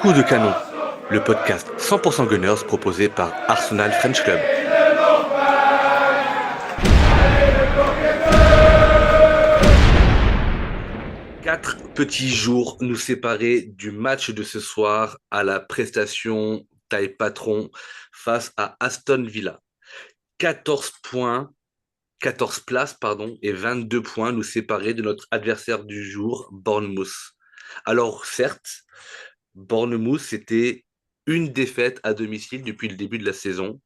Coup de canon, le podcast 100% Gunners proposé par Arsenal French Club. Quatre petits jours nous séparaient du match de ce soir à la prestation taille patron face à Aston Villa. 14 points, 14 places, pardon, et 22 points nous séparaient de notre adversaire du jour, Bournemouth. Alors certes, Bournemouth, c'était une défaite à domicile depuis le début de la saison.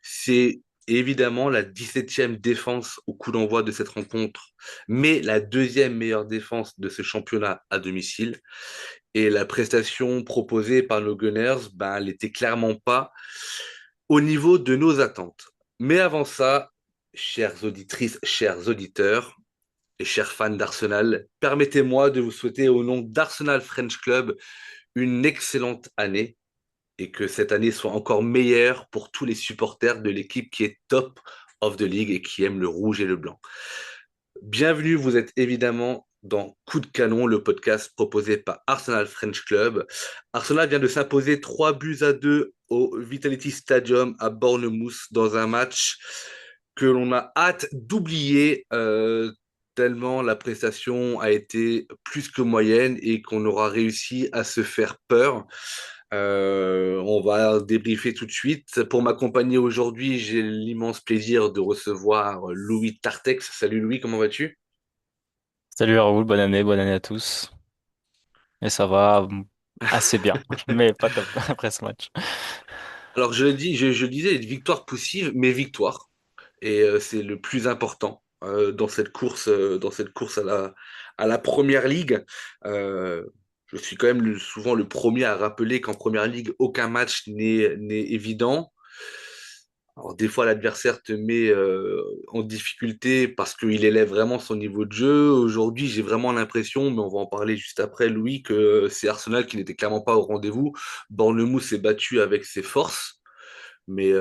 C'est évidemment la 17e défense au coup d'envoi de cette rencontre, mais la deuxième meilleure défense de ce championnat à domicile. Et la prestation proposée par nos Gunners, ben, elle n'était clairement pas au niveau de nos attentes. Mais avant ça, chères auditrices, chers auditeurs et chers fans d'Arsenal, permettez-moi de vous souhaiter au nom d'Arsenal French Club une excellente année et que cette année soit encore meilleure pour tous les supporters de l'équipe qui est top of the league et qui aime le rouge et le blanc. Bienvenue, vous êtes évidemment dans Coup de canon, le podcast proposé par Arsenal French Club. Arsenal vient de s'imposer 3-2 au Vitality Stadium à Bournemouth dans un match que l'on a hâte d'oublier tellement la prestation a été plus que moyenne et qu'on aura réussi à se faire peur. On va débriefer tout de suite. Pour m'accompagner aujourd'hui, j'ai l'immense plaisir de recevoir Louis Tartex. Salut Louis, comment vas-tu? Salut Raoul, bonne année à tous. Et ça va assez bien, mais pas top après ce match. Alors je le dis, je le disais, victoire poussive, mais victoire. Et c'est le plus important dans cette course à la Première Ligue. Euh, je suis quand même souvent le premier à rappeler qu'en Première Ligue, aucun match n'est évident. Alors, des fois, l'adversaire te met en difficulté parce qu'il élève vraiment son niveau de jeu. Aujourd'hui, j'ai vraiment l'impression, mais on va en parler juste après, Louis, que c'est Arsenal qui n'était clairement pas au rendez-vous. Bournemouth s'est battu avec ses forces, mais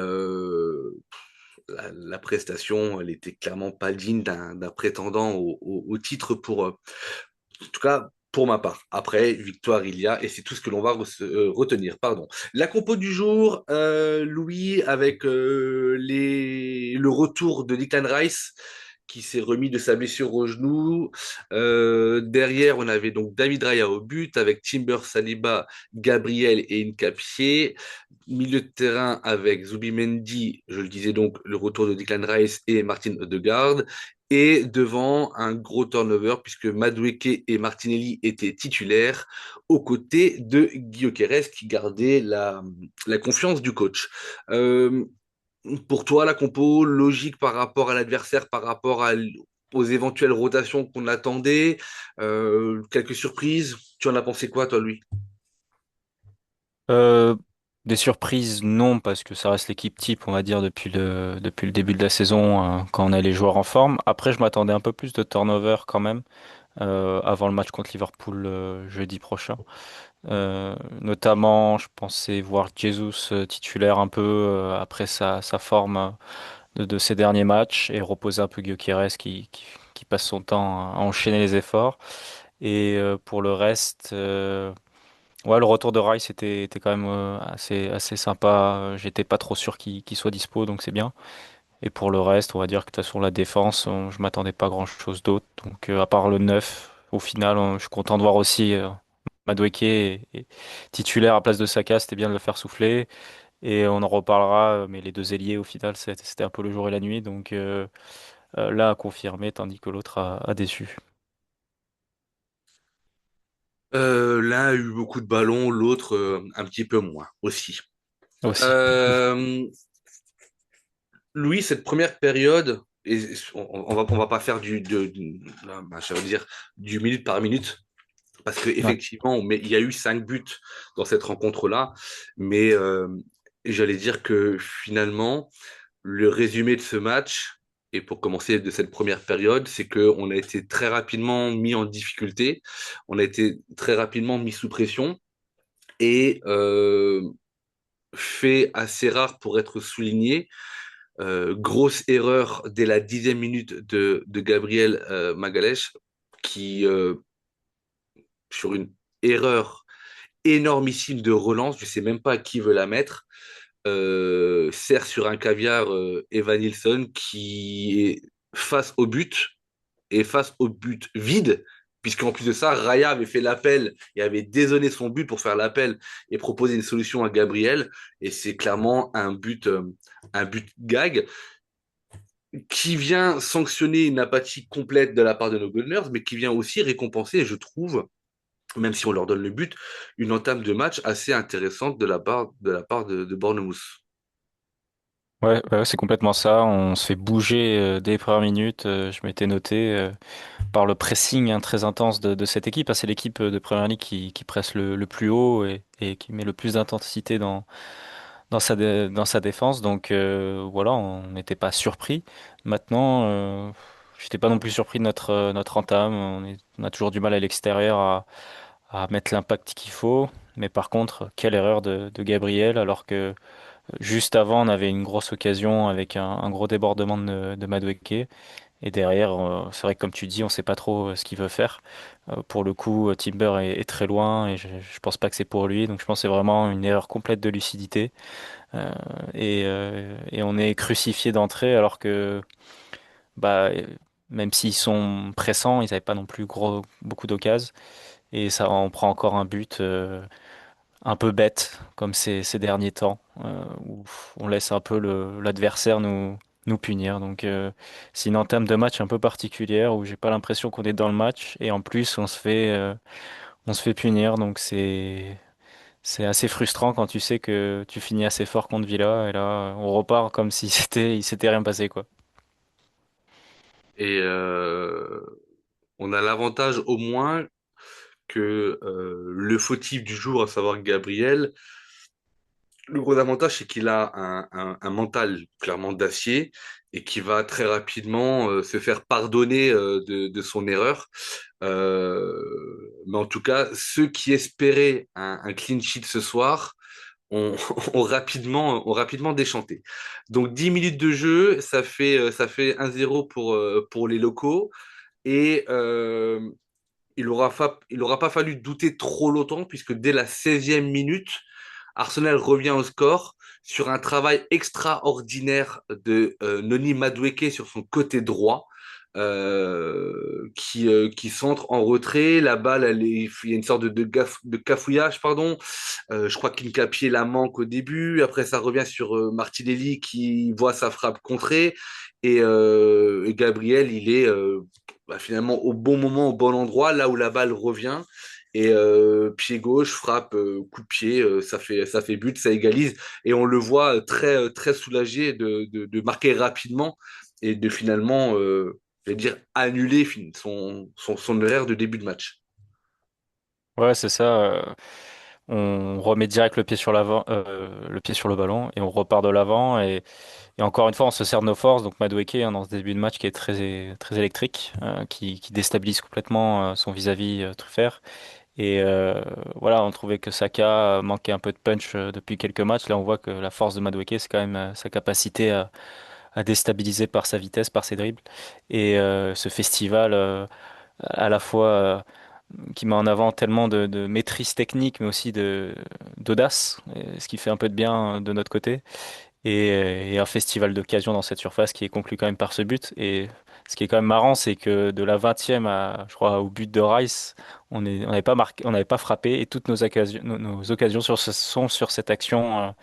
la prestation, elle était clairement pas digne d'un prétendant au titre en tout cas, pour ma part. Après, victoire il y a, et c'est tout ce que l'on va retenir. Pardon. La compo du jour, Louis, avec le retour de Declan Rice, qui s'est remis de sa blessure au genou. Derrière, on avait donc David Raya au but, avec Timber, Saliba, Gabriel et Nkapie. Milieu de terrain avec Zubimendi, je le disais donc, le retour de Declan Rice et Martin Odegaard. Et devant un gros turnover, puisque Madueke et Martinelli étaient titulaires, aux côtés de Gyökeres qui gardait la confiance du coach. Euh, pour toi, la compo, logique par rapport à l'adversaire, aux éventuelles rotations qu'on attendait, quelques surprises. Tu en as pensé quoi, toi, lui? Euh, des surprises, non, parce que ça reste l'équipe type, on va dire, depuis le début de la saison, quand on a les joueurs en forme. Après, je m'attendais un peu plus de turnover quand même, avant le match contre Liverpool jeudi prochain. Notamment, je pensais voir Jesus titulaire un peu après sa forme de ces derniers matchs et reposer un peu Gyökeres qui passe son temps à enchaîner les efforts. Et pour le reste, ouais, le retour de Rice était quand même assez sympa. J'étais pas trop sûr qu'il soit dispo, donc c'est bien. Et pour le reste, on va dire que de toute façon, la défense, je m'attendais pas à grand-chose d'autre. Donc, à part le 9 au final, je suis content de voir aussi Madueke et titulaire à place de Saka, c'était bien de le faire souffler. Et on en reparlera, mais les deux ailiers, au final, c'était un peu le jour et la nuit. Donc, l'un a confirmé, tandis que l'autre a déçu L'un a eu beaucoup de ballons, l'autre un petit peu moins aussi. aussi. Euh, Louis, cette première période, et on va pas faire je veux dire, du minute par minute, parce Ouais. qu'effectivement, il y a eu 5 buts dans cette rencontre-là, mais j'allais dire que finalement, le résumé de ce match, et pour commencer de cette première période, c'est qu'on a été très rapidement mis en difficulté, on a été très rapidement mis sous pression, et fait assez rare pour être souligné, grosse erreur dès la 10e minute de Gabriel Magalhaes, qui, sur une erreur énormissime de relance, je sais même pas à qui veut la mettre, sert sur un caviar Evan Nilsson qui est face au but et face au but vide, puisqu'en plus de ça, Raya avait fait l'appel et avait dézonné son but pour faire l'appel et proposer une solution à Gabriel. Et c'est clairement un but gag qui vient sanctionner une apathie complète de la part de nos Gunners, mais qui vient aussi récompenser, je trouve, même si on leur donne le but, une entame de match assez intéressante de Bournemouth. Ouais, ouais, c'est complètement ça. On se fait bouger dès les premières minutes. Je m'étais noté par le pressing très intense de cette équipe. Ah, c'est l'équipe de Premier League qui presse le plus haut et qui met le plus d'intensité dans sa défense. Donc voilà, on n'était pas surpris. Maintenant, j'étais pas non plus surpris de notre entame. On a toujours du mal à l'extérieur à mettre l'impact qu'il faut. Mais par contre, quelle erreur de Gabriel, alors que juste avant, on avait une grosse occasion avec un gros débordement de Madueke. Et derrière, c'est vrai que comme tu dis, on sait pas trop ce qu'il veut faire. Pour le coup, Timber est très loin et je pense pas que c'est pour lui. Donc je pense que c'est vraiment une erreur complète de lucidité. Euh, et on est crucifié d'entrée alors que bah, même s'ils sont pressants, ils n'avaient pas non plus beaucoup d'occasions. Et ça, on prend encore un but un peu bête comme ces derniers temps où on laisse un peu l'adversaire nous punir. Donc c'est une entame de match un peu particulière où j'ai pas l'impression qu'on est dans le match et en plus on se fait punir. Donc c'est assez frustrant quand tu sais que tu finis assez fort contre Villa et là on repart comme si il s'était rien passé quoi. Et on a l'avantage au moins que le fautif du jour, à savoir Gabriel, le gros avantage, c'est qu'il a un mental clairement d'acier et qui va très rapidement se faire pardonner de son erreur. Mais en tout cas, ceux qui espéraient un clean sheet ce soir ont, ont rapidement déchanté. Donc 10 minutes de jeu, ça fait 1-0 pour les locaux. Et il aura pas fallu douter trop longtemps, puisque dès la 16e minute, Arsenal revient au score sur un travail extraordinaire de Noni Madueke sur son côté droit, qui centre en retrait. La balle, il y a une sorte de cafouillage, pardon. Je crois qu'Incapié la manque au début. Après, ça revient sur Martinelli qui voit sa frappe contrée. Et Gabriel, il est finalement au bon moment, au bon endroit, là où la balle revient. Et pied gauche, frappe, coup de pied, ça fait but, ça égalise. Et on le voit très soulagé de marquer rapidement et de finalement, je vais dire, annuler son erreur de début de match. Ouais, c'est ça. On remet direct le pied sur l'avant, le pied sur le ballon et on repart de l'avant et encore une fois on se sert de nos forces. Donc Madueke dans ce début de match qui est très électrique, qui déstabilise complètement son vis-à-vis Truffert. Et voilà, on trouvait que Saka manquait un peu de punch depuis quelques matchs. Là on voit que la force de Madueke c'est quand même sa capacité à déstabiliser par sa vitesse, par ses dribbles. Et ce festival à la fois qui met en avant tellement de maîtrise technique, mais aussi de d'audace, ce qui fait un peu de bien de notre côté. Et un festival d'occasion dans cette surface qui est conclu quand même par ce but. Et ce qui est quand même marrant, c'est que de la 20e je crois, au but de Rice, on n'avait pas marqué, on n'avait pas frappé, et toutes nos occasions sont sur cette action.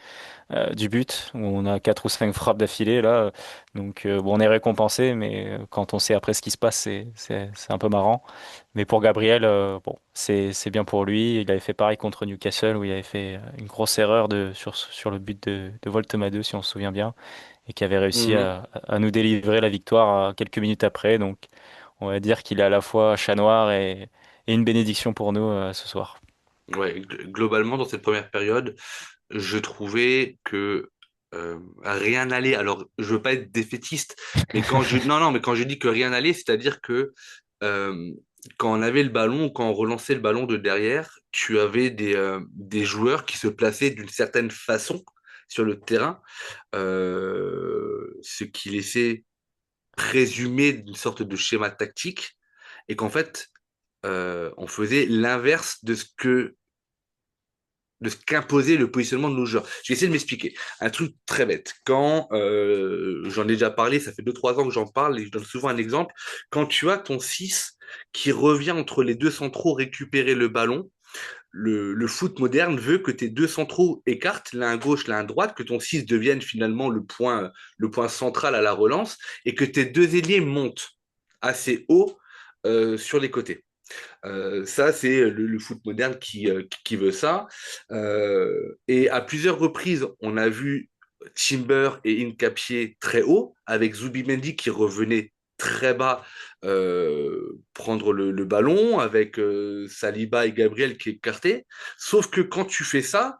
Du but, où on a quatre ou cinq frappes d'affilée là. Donc bon, on est récompensé, mais quand on sait après ce qui se passe, c'est un peu marrant. Mais pour Gabriel, bon, c'est bien pour lui. Il avait fait pareil contre Newcastle, où il avait fait une grosse erreur sur le but de Voltema 2, si on se souvient bien, et qui avait réussi Mhm. à nous délivrer la victoire quelques minutes après. Donc on va dire qu'il est à la fois chat noir et une bénédiction pour nous ce soir. Ouais, globalement, dans cette première période, je trouvais que rien n'allait. Alors, je veux pas être défaitiste, mais mais quand je dis que rien n'allait, c'est-à-dire que euh, quand on avait le ballon ou quand on relançait le ballon de derrière, tu avais des joueurs qui se plaçaient d'une certaine façon sur le terrain, ce qui laissait présumer d'une sorte de schéma tactique, et qu'en fait, on faisait l'inverse de ce que de ce qu'imposait le positionnement de nos joueurs. Je vais essayer de m'expliquer. Un truc très bête. Quand j'en ai déjà parlé, ça fait 2 3 ans que j'en parle et je donne souvent un exemple. Quand tu as ton 6 qui revient entre les deux centraux récupérer le ballon, le foot moderne veut que tes deux centraux écartent, l'un à gauche, l'un à droite, que ton 6 devienne finalement le point central à la relance et que tes deux ailiers montent assez haut sur les côtés. Ça, c'est le foot moderne qui veut ça. Et à plusieurs reprises, on a vu Timber et Hincapié très haut, avec Zubimendi qui revenait très bas prendre le ballon, avec Saliba et Gabriel qui écartaient. Sauf que quand tu fais ça,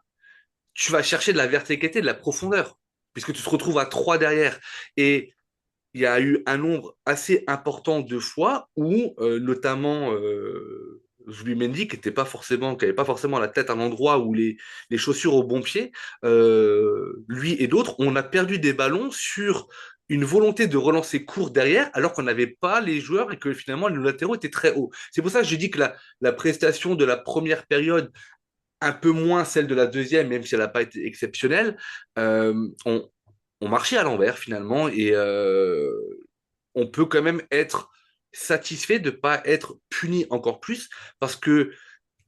tu vas chercher de la verticalité, de la profondeur, puisque tu te retrouves à 3 derrière. Et il y a eu un nombre assez important de fois où, notamment, Zubimendi, qui n'avait pas forcément la tête à l'endroit où les chaussures au bon pied, lui et d'autres, on a perdu des ballons sur une volonté de relancer court derrière, alors qu'on n'avait pas les joueurs et que finalement, les latéraux étaient très hauts. C'est pour ça que je dis que la prestation de la première période, un peu moins celle de la deuxième, même si elle n'a pas été exceptionnelle, euh, on, on marchait à l'envers finalement et on peut quand même être satisfait de ne pas être puni encore plus parce que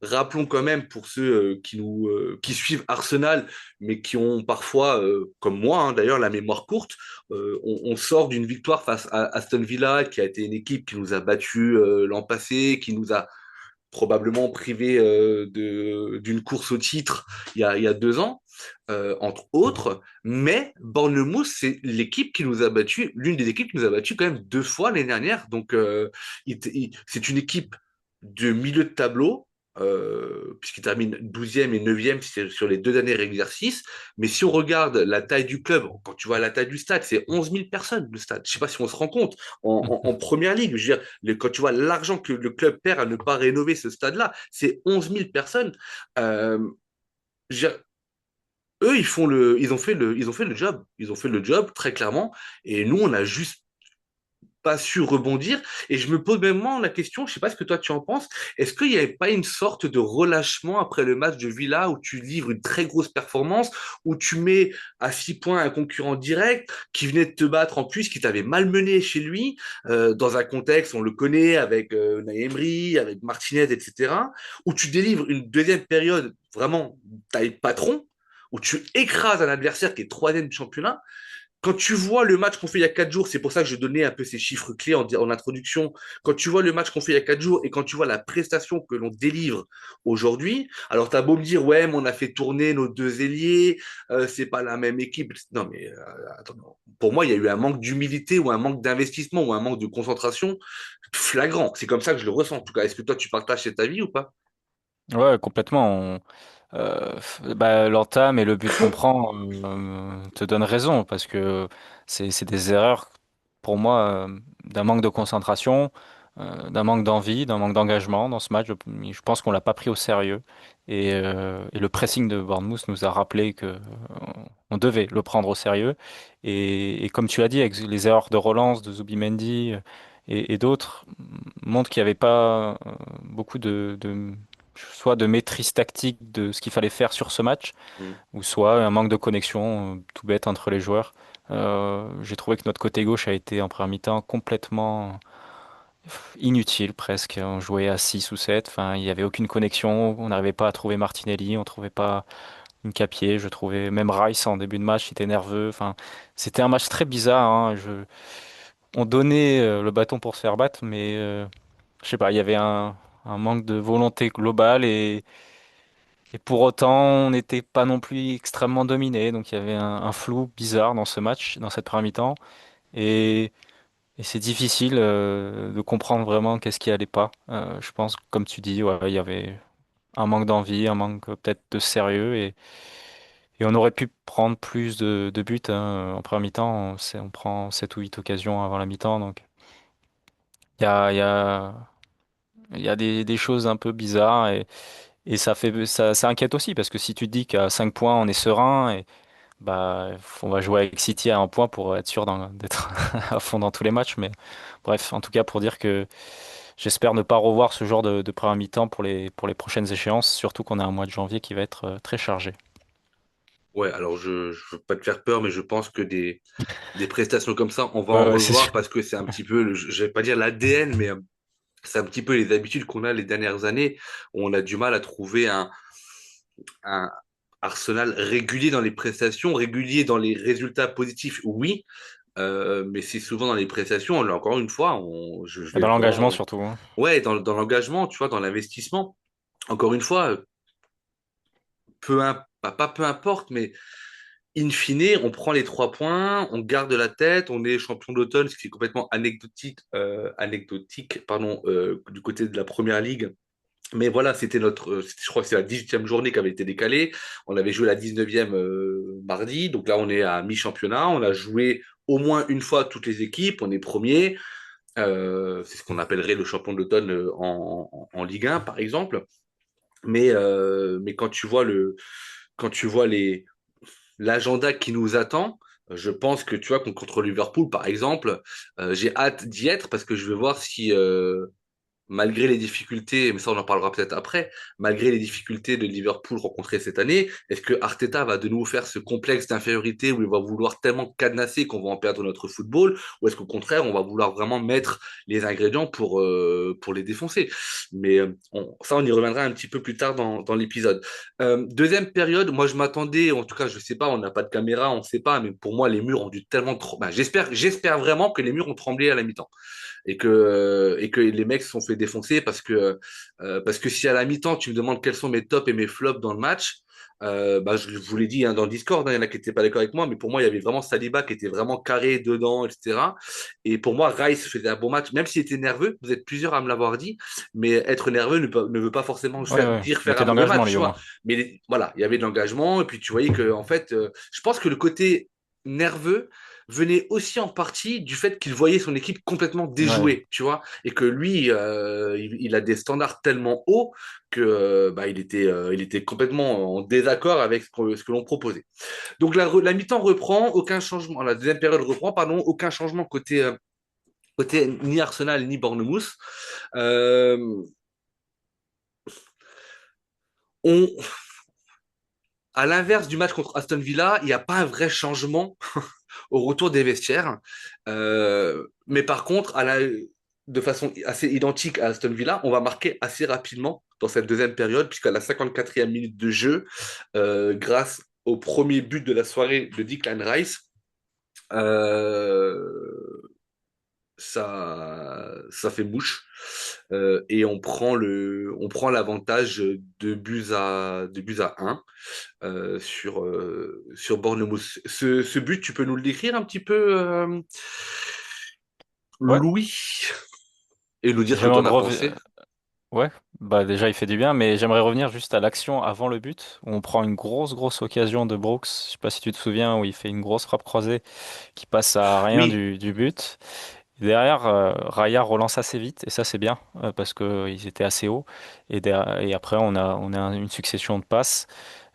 rappelons quand même pour ceux qui suivent Arsenal mais qui ont parfois comme moi hein, d'ailleurs la mémoire courte, on sort d'une victoire face à Aston Villa qui a été une équipe qui nous a battus l'an passé, qui nous a probablement privé d'une course au titre il y a 2 ans, entre autres. Mais Bournemouth, c'est l'équipe qui nous a battu, l'une des équipes qui nous a battu quand même 2 fois l'année dernière. Donc, c'est une équipe de milieu de tableau. Puisqu'il termine 12e et 9e sur les 2 derniers exercices. Mais si on regarde la taille du club, quand tu vois la taille du stade, c'est 11 000 personnes, le stade. Je sais pas si on se rend compte. En première ligue, je veux dire, quand tu vois l'argent que le club perd à ne pas rénover ce stade-là, c'est 11 000 personnes. Euh, je veux dire, eux, ils ont fait le job. Ils ont fait le job très clairement. Et nous, on a juste pas su rebondir. Et je me pose même la question, je sais pas ce que toi tu en penses, est-ce qu'il n'y avait pas une sorte de relâchement après le match de Villa où tu livres une très grosse performance, où tu mets à 6 points un concurrent direct qui venait de te battre en plus, qui t'avait malmené chez lui, dans un contexte, on le connaît, avec Naïmri, avec Martinez, etc., où tu délivres une deuxième période vraiment taille patron, où tu écrases un adversaire qui est troisième du championnat, quand tu vois le match qu'on fait il y a 4 jours, c'est pour ça que je donnais un peu ces chiffres clés en introduction. Quand tu vois le match qu'on fait il y a 4 jours et quand tu vois la prestation que l'on délivre aujourd'hui, alors t'as beau me dire, ouais, mais on a fait tourner nos deux ailiers, c'est pas la même équipe. Non, mais attends, non. Pour moi, il y a eu un manque d'humilité ou un manque d'investissement ou un manque de concentration flagrant. C'est comme ça que je le ressens. En tout cas, est-ce que toi, tu partages cet avis ou pas? Ouais, complètement. L'entame et le but qu'on prend te donnent raison parce que c'est des erreurs pour moi d'un manque de concentration, d'un manque d'envie, d'un manque d'engagement dans ce match. Je pense qu'on l'a pas pris au sérieux et le pressing de Bournemouth nous a rappelé que on devait le prendre au sérieux et comme tu as dit avec les erreurs de relance de Zubimendi et d'autres montrent qu'il n'y avait pas beaucoup de soit de maîtrise tactique de ce qu'il fallait faire sur ce match, Mm. ou soit un manque de connexion tout bête entre les joueurs. J'ai trouvé que notre côté gauche a été en première mi-temps complètement inutile presque. On jouait à 6 ou 7. Enfin, il n'y avait aucune connexion, on n'arrivait pas à trouver Martinelli, on trouvait pas une capier, je trouvais même Rice en début de match, il était nerveux. Enfin, c'était un match très bizarre, hein. On donnait le bâton pour se faire battre, mais je sais pas, il y avait un manque de volonté globale et pour autant, on n'était pas non plus extrêmement dominé. Donc il y avait un flou bizarre dans ce match, dans cette première mi-temps. Et, et c'est difficile de comprendre vraiment qu'est-ce qui allait pas. Je pense, comme tu dis, ouais, il y avait un manque d'envie, un manque peut-être de sérieux. Et on aurait pu prendre plus de buts hein. En première mi-temps, on prend 7 ou 8 occasions avant la mi-temps. Donc il y a, il y a, il y a des choses un peu bizarres. Et ça inquiète aussi parce que si tu te dis qu'à 5 points on est serein et bah on va jouer avec City à un point pour être sûr d'être à fond dans tous les matchs. Mais bref, en tout cas pour dire que j'espère ne pas revoir ce genre de première mi-temps pour les prochaines échéances, surtout qu'on a un mois de janvier qui va être très chargé. Ouais, alors je veux pas te faire peur, mais je pense que des prestations comme ça, on va en Ouais, ouais, c'est sûr. revoir parce que c'est un petit peu, je vais pas dire l'ADN, mais c'est un petit peu les habitudes qu'on a les dernières années, où on a du mal à trouver un Arsenal régulier dans les prestations, régulier dans les résultats positifs, oui, mais c'est souvent dans les prestations, là encore une fois, je vais Dans l'engagement vraiment, surtout, hein. ouais, dans l'engagement, tu vois, dans l'investissement. Encore une fois, pas peu importe, mais in fine, on prend les 3 points, on garde la tête, on est champion d'automne, ce qui est complètement anecdotique, pardon, du côté de la première ligue. Mais voilà, je crois que c'est la 18e journée qui avait été décalée. On avait joué la 19e mardi, donc là on est à mi-championnat. On a joué au moins une fois toutes les équipes, on est premier. C'est ce qu'on appellerait le champion d'automne en Ligue 1, par exemple. Mais quand tu vois l'agenda qui nous attend, je pense que tu vois, contre Liverpool, par exemple, j'ai hâte d'y être parce que je veux voir si, malgré les difficultés, mais ça on en parlera peut-être après, malgré les difficultés de Liverpool rencontrées cette année, est-ce que Arteta va de nouveau faire ce complexe d'infériorité où il va vouloir tellement cadenasser qu'on va en perdre notre football, ou est-ce qu'au contraire on va vouloir vraiment mettre les ingrédients pour les défoncer? Mais ça on y reviendra un petit peu plus tard dans l'épisode. Deuxième période, moi je m'attendais, en tout cas je sais pas, on n'a pas de caméra, on sait pas, mais pour moi les murs ont dû tellement trop... Ben, j'espère vraiment que les murs ont tremblé à la mi-temps et que les mecs se sont fait défoncer parce que si à la mi-temps tu me demandes quels sont mes tops et mes flops dans le match, bah, je vous l'ai dit hein, dans le Discord, hein, il y en a qui n'étaient pas d'accord avec moi, mais pour moi il y avait vraiment Saliba qui était vraiment carré dedans, etc. Et pour moi Rice faisait un bon match, même s'il était nerveux. Vous êtes plusieurs à me l'avoir dit, mais être nerveux ne veut pas forcément Ouais, ouais. Il faire était un mauvais d'engagement, match, lui, tu au vois. moins. Mais voilà, il y avait de l'engagement et puis tu voyais que en fait, je pense que le côté nerveux venait aussi en partie du fait qu'il voyait son équipe complètement Ouais. déjouée, tu vois, et que lui, il a des standards tellement hauts que bah, il était complètement en désaccord avec ce que l'on proposait. Donc la mi-temps reprend, aucun changement, la deuxième période reprend, pardon, aucun changement côté ni Arsenal ni Bournemouth. Euh, on, à l'inverse du match contre Aston Villa, il n'y a pas un vrai changement au retour des vestiaires. Mais par contre, de façon assez identique à Aston Villa, on va marquer assez rapidement dans cette deuxième période, puisqu'à la 54e minute de jeu, grâce au premier but de la soirée de Declan Rice, euh, ça fait mouche. Et on prend l'avantage de buts à 1 sur Bournemouth. Ce but, tu peux nous le décrire un petit peu, Ouais. Louis, et nous dire ce que tu J'aimerais en as revenir. pensé? Ouais, bah déjà il fait du bien, mais j'aimerais revenir juste à l'action avant le but, où on prend une grosse occasion de Brooks, je sais pas si tu te souviens, où il fait une grosse frappe croisée qui passe à rien Oui, du but. Et derrière, Raya relance assez vite, et ça c'est bien, parce que ils étaient assez hauts. Et après on a une succession de passes,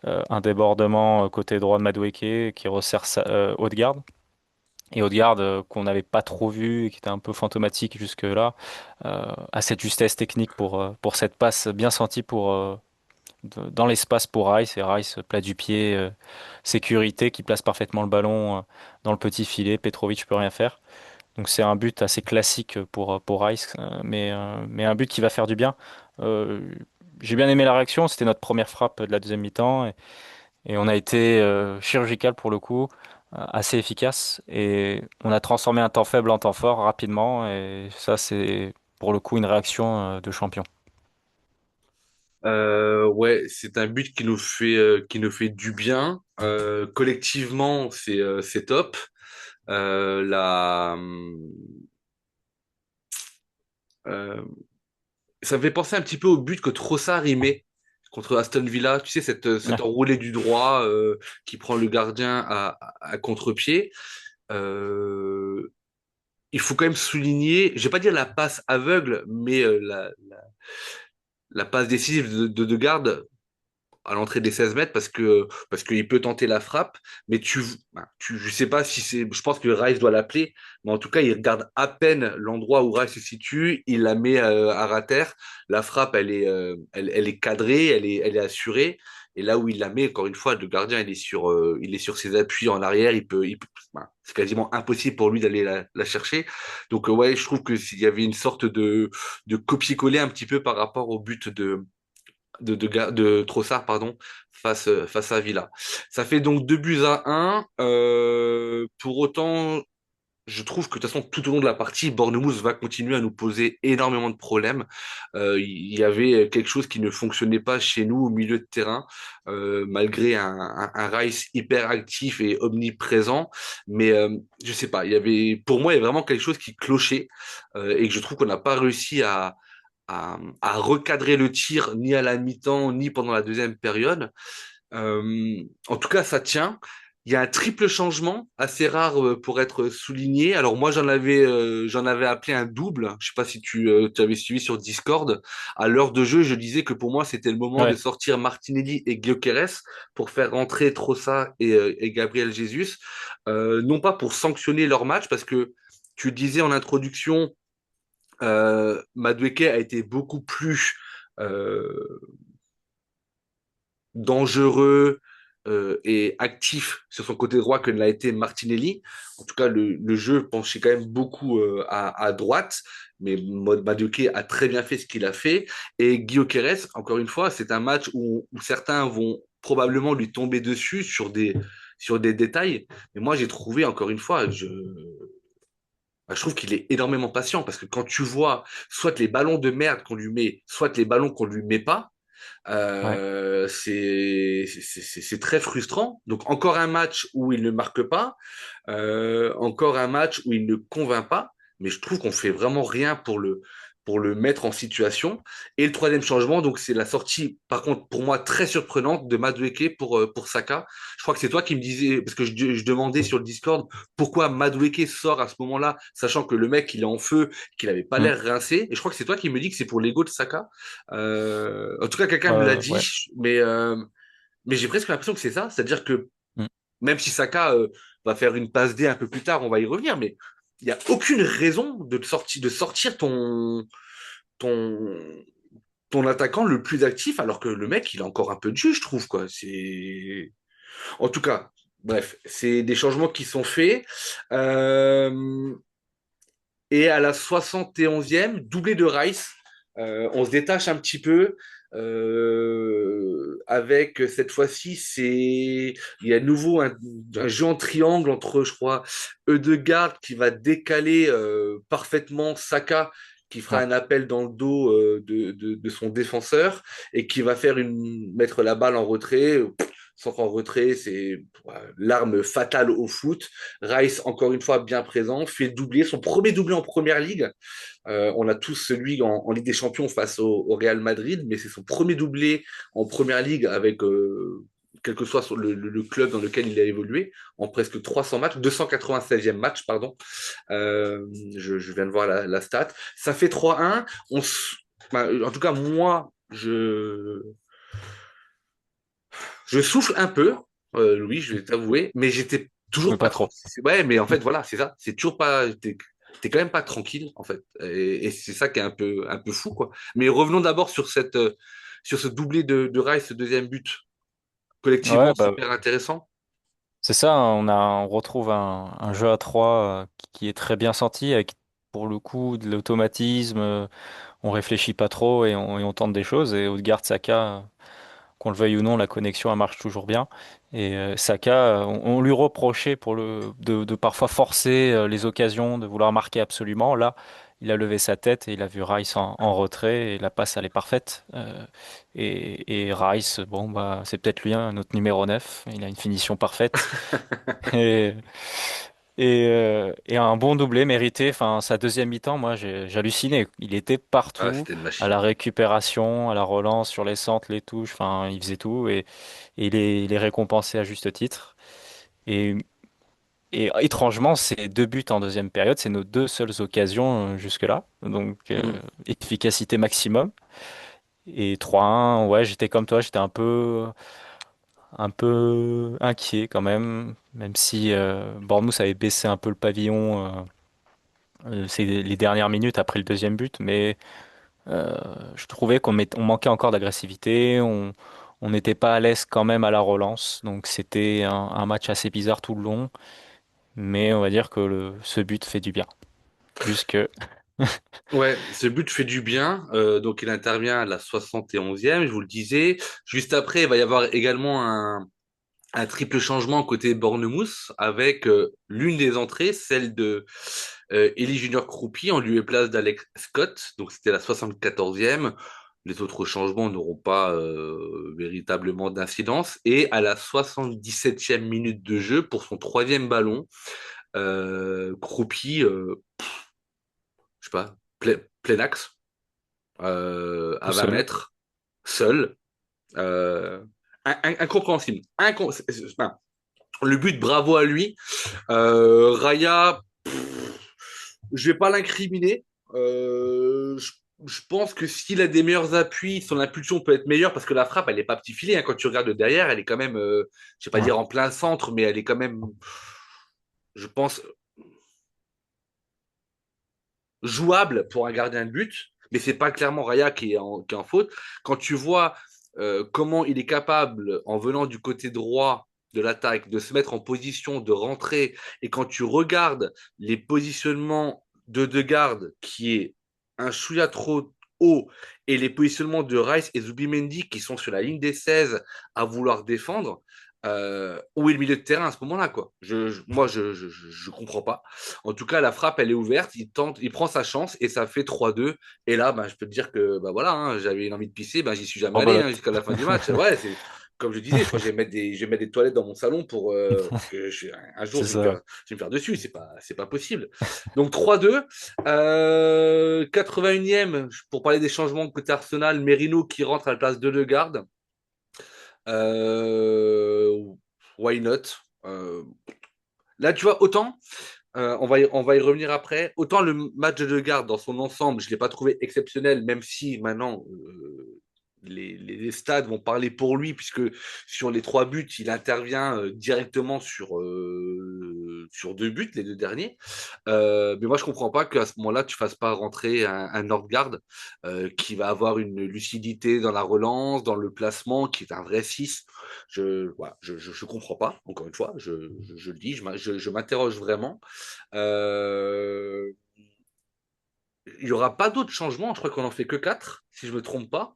un débordement côté droit de Madueke qui resserre Odegaard. Et Odegaard, qu'on n'avait pas trop vu et qui était un peu fantomatique jusque-là, a cette justesse technique pour cette passe bien sentie dans l'espace pour Rice. Et Rice, plat du pied, sécurité, qui place parfaitement le ballon dans le petit filet. Petrovic peut rien faire. Donc c'est un but assez classique pour Rice, mais un but qui va faire du bien. Euh, j'ai bien aimé la réaction, c'était notre première frappe de la deuxième mi-temps. Et on a été chirurgical pour le coup, assez efficace. Et on a transformé un temps faible en temps fort rapidement. Et ça, c'est pour le coup une réaction de champion. ouais, c'est un but qui nous fait du bien. Collectivement, c'est top. La, euh, Ça me fait penser un petit peu au but que Trossard y met contre Aston Villa. Tu sais, Ouais, cette enroulée du droit qui prend le gardien à contre-pied. Euh, il faut quand même souligner, je vais pas dire la passe aveugle, mais la passe décisive de garde à l'entrée des 16 mètres parce qu'il peut tenter la frappe, mais je sais pas si c'est, je pense que Rice doit l'appeler, mais en tout cas, il regarde à peine l'endroit où Rice se situe, il la met à ras terre. La frappe, elle est cadrée, elle est assurée. Et là où il la met, encore une fois, le gardien, il est sur ses appuis en arrière, c'est quasiment impossible pour lui d'aller la chercher. Donc, ouais, je trouve que s'il y avait une sorte de copier-coller un petit peu par rapport au but de Trossard, pardon, face à Villa. Ça fait donc 2 buts à 1. Pour autant, je trouve que de toute façon, tout au long de la partie, Bournemouth va continuer à nous poser énormément de problèmes. Il y avait quelque chose qui ne fonctionnait pas chez nous au milieu de terrain, malgré un Rice hyper actif et omniprésent. Mais je sais pas, pour moi, il y a vraiment quelque chose qui clochait et que je trouve qu'on n'a pas réussi à recadrer le tir ni à la mi-temps ni pendant la deuxième période. En tout cas, ça tient. Il y a un triple changement assez rare pour être souligné. Alors moi, j'en avais appelé un double. Je sais pas si tu avais suivi sur Discord. À l'heure de jeu, je disais que pour moi, c'était le moment de Ouais, sortir Martinelli et Gyökeres pour faire rentrer Trossard et Gabriel Jesus. Non pas pour sanctionner leur match, parce que tu disais en introduction, Madueke a été beaucoup plus euh, dangereux et actif sur son côté droit que ne l'a été Martinelli. En tout cas, le jeu penchait quand même beaucoup à droite, mais Madueke a très bien fait ce qu'il a fait. Et Guillaume Quérez, encore une fois, c'est un match où certains vont probablement lui tomber dessus sur des détails. Mais moi, j'ai trouvé, encore une fois, je trouve qu'il est énormément patient parce que quand tu vois soit les ballons de merde qu'on lui met, soit les ballons qu'on lui met pas, ouais. c'est très frustrant. Donc encore un match où il ne marque pas, encore un match où il ne convainc pas, mais je trouve qu'on fait vraiment rien pour le mettre en situation. Et le troisième changement, donc c'est la sortie, par contre pour moi très surprenante de Madueke pour Saka. Je crois que c'est toi qui me disais, parce que je demandais sur le Discord pourquoi Madueke sort à ce moment-là, sachant que le mec il est en feu, qu'il avait pas Mm. l'air rincé. Et je crois que c'est toi qui me dis que c'est pour l'ego de Saka. En tout cas, quelqu'un me l'a dit, Ouais. mais j'ai presque l'impression que c'est ça. C'est-à-dire que Mm. même si Saka va faire une passe D un peu plus tard, on va y revenir, mais il n'y a aucune raison de sortir ton, ton attaquant le plus actif, alors que le mec, il a encore un peu de jus, je trouve, quoi. En tout cas, bref, c'est des changements qui sont faits. Euh, Et à la 71e, doublé de Rice, on se détache un petit peu. Avec cette fois-ci, il y a à nouveau un jeu en triangle entre, je crois, Ødegaard qui va décaler parfaitement Saka, qui fera Ouais. un appel dans le dos de son défenseur et qui va mettre la balle en retrait. Sans en retrait, c'est l'arme fatale au foot. Rice, encore une fois, bien présent, fait doubler son premier doublé en première ligue. On a tous celui en Ligue des Champions face au Real Madrid, mais c'est son premier doublé en première ligue avec quel que soit le club dans lequel il a évolué, en presque 300 matchs, 296e match, pardon. Je viens de voir la stat. Ça fait 3-1. En tout cas, moi, je souffle un peu, Louis, je vais t'avouer, mais j'étais Mais toujours pas pas trop. tranquille. Ouais, mais en Mm. fait, voilà, c'est ça. C'est toujours pas. T'es quand même pas tranquille, en fait. Et c'est ça qui est un peu fou, quoi. Mais revenons d'abord sur ce doublé de Rice, ce deuxième but. Ouais, Collectivement, bah, super intéressant. c'est ça, on retrouve un jeu à trois qui est très bien senti, avec pour le coup de l'automatisme, on réfléchit pas trop et on tente des choses. Et Odegaard, Saka, qu'on le veuille ou non, la connexion elle marche toujours bien. Et Saka, on lui reprochait de parfois forcer les occasions, de vouloir marquer absolument. Là, il a levé sa tête et il a vu Rice en retrait et la passe elle est parfaite. Et Rice, bon bah c'est peut-être lui notre numéro 9. Il a une finition parfaite et et un bon doublé mérité. Enfin sa deuxième mi-temps, moi j'ai halluciné. Il était Ah, partout, c'était une à machine. la récupération, à la relance, sur les centres, les touches. Enfin il faisait tout et il est récompensé à juste titre. Et, et étrangement, ces deux buts en deuxième période, c'est nos deux seules occasions jusque-là. Donc Mm. efficacité maximum. Et 3-1, ouais, j'étais comme toi, j'étais un peu inquiet quand même, même si Bournemouth avait baissé un peu le pavillon c'est les dernières minutes après le deuxième but, mais euh, je trouvais on manquait encore d'agressivité, on n'était pas à l'aise quand même à la relance, donc c'était un match assez bizarre tout le long, mais on va dire que ce but fait du bien, plus que... Ouais, ce but fait du bien. Donc, il intervient à la 71e, je vous le disais. Juste après, il va y avoir également un triple changement côté Bournemouth avec l'une des entrées, celle de Eli Junior Kroupi en lieu et place d'Alex Scott. Donc, c'était la 74e. Les autres changements n'auront pas véritablement d'incidence. Et à la 77e minute de jeu, pour son troisième ballon, Kroupi, je sais pas, plein axe, Tout à 20 seul. mètres, seul. Euh, incompréhensible. Enfin, le but, bravo à lui. Raya, je vais pas l'incriminer. Je pense que s'il a des meilleurs appuis, son impulsion peut être meilleure parce que la frappe, elle est pas petit filet. Hein. Quand tu regardes de derrière, elle est quand même, je vais pas Ouais. dire en plein centre, mais elle est quand même, je pense, jouable pour un gardien de but. Mais c'est pas clairement Raya qui est en faute. Quand tu vois comment il est capable, en venant du côté droit de l'attaque, de se mettre en position de rentrer, et quand tu regardes les positionnements de garde qui est un chouïa trop haut, et les positionnements de Rice et Zubimendi qui sont sur la ligne des 16 à vouloir défendre, où est le milieu de terrain à ce moment-là, quoi. Moi, je comprends pas. En tout cas, la frappe, elle est ouverte, il tente, il prend sa chance et ça fait 3-2. Et là, bah, je peux te dire que bah, voilà, hein, j'avais une envie de pisser, bah, j'y suis jamais allé hein, Rebelote. jusqu'à la fin du match. Ouais, c'est comme je disais, je crois que je vais mettre des toilettes dans mon salon parce que un jour, C'est ça. je vais me faire dessus, c'est pas possible. Donc 3-2. 81e, pour parler des changements de côté Arsenal, Merino qui rentre à la place de Legarde. Euh, why not? Euh, Là, tu vois, autant on va y revenir après. Autant le match de garde dans son ensemble, je ne l'ai pas trouvé exceptionnel, même si maintenant les stades vont parler pour lui, puisque sur les trois buts, il intervient directement sur deux buts, les deux derniers. Mais moi, je ne comprends pas qu'à ce moment-là, tu ne fasses pas rentrer un Nordgaard qui va avoir une lucidité dans la relance, dans le placement, qui est un vrai 6. Voilà, je comprends pas, encore une fois, je le dis, je m'interroge vraiment. Euh, il n'y aura pas d'autres changements. Je crois qu'on en fait que 4 si je ne me trompe pas.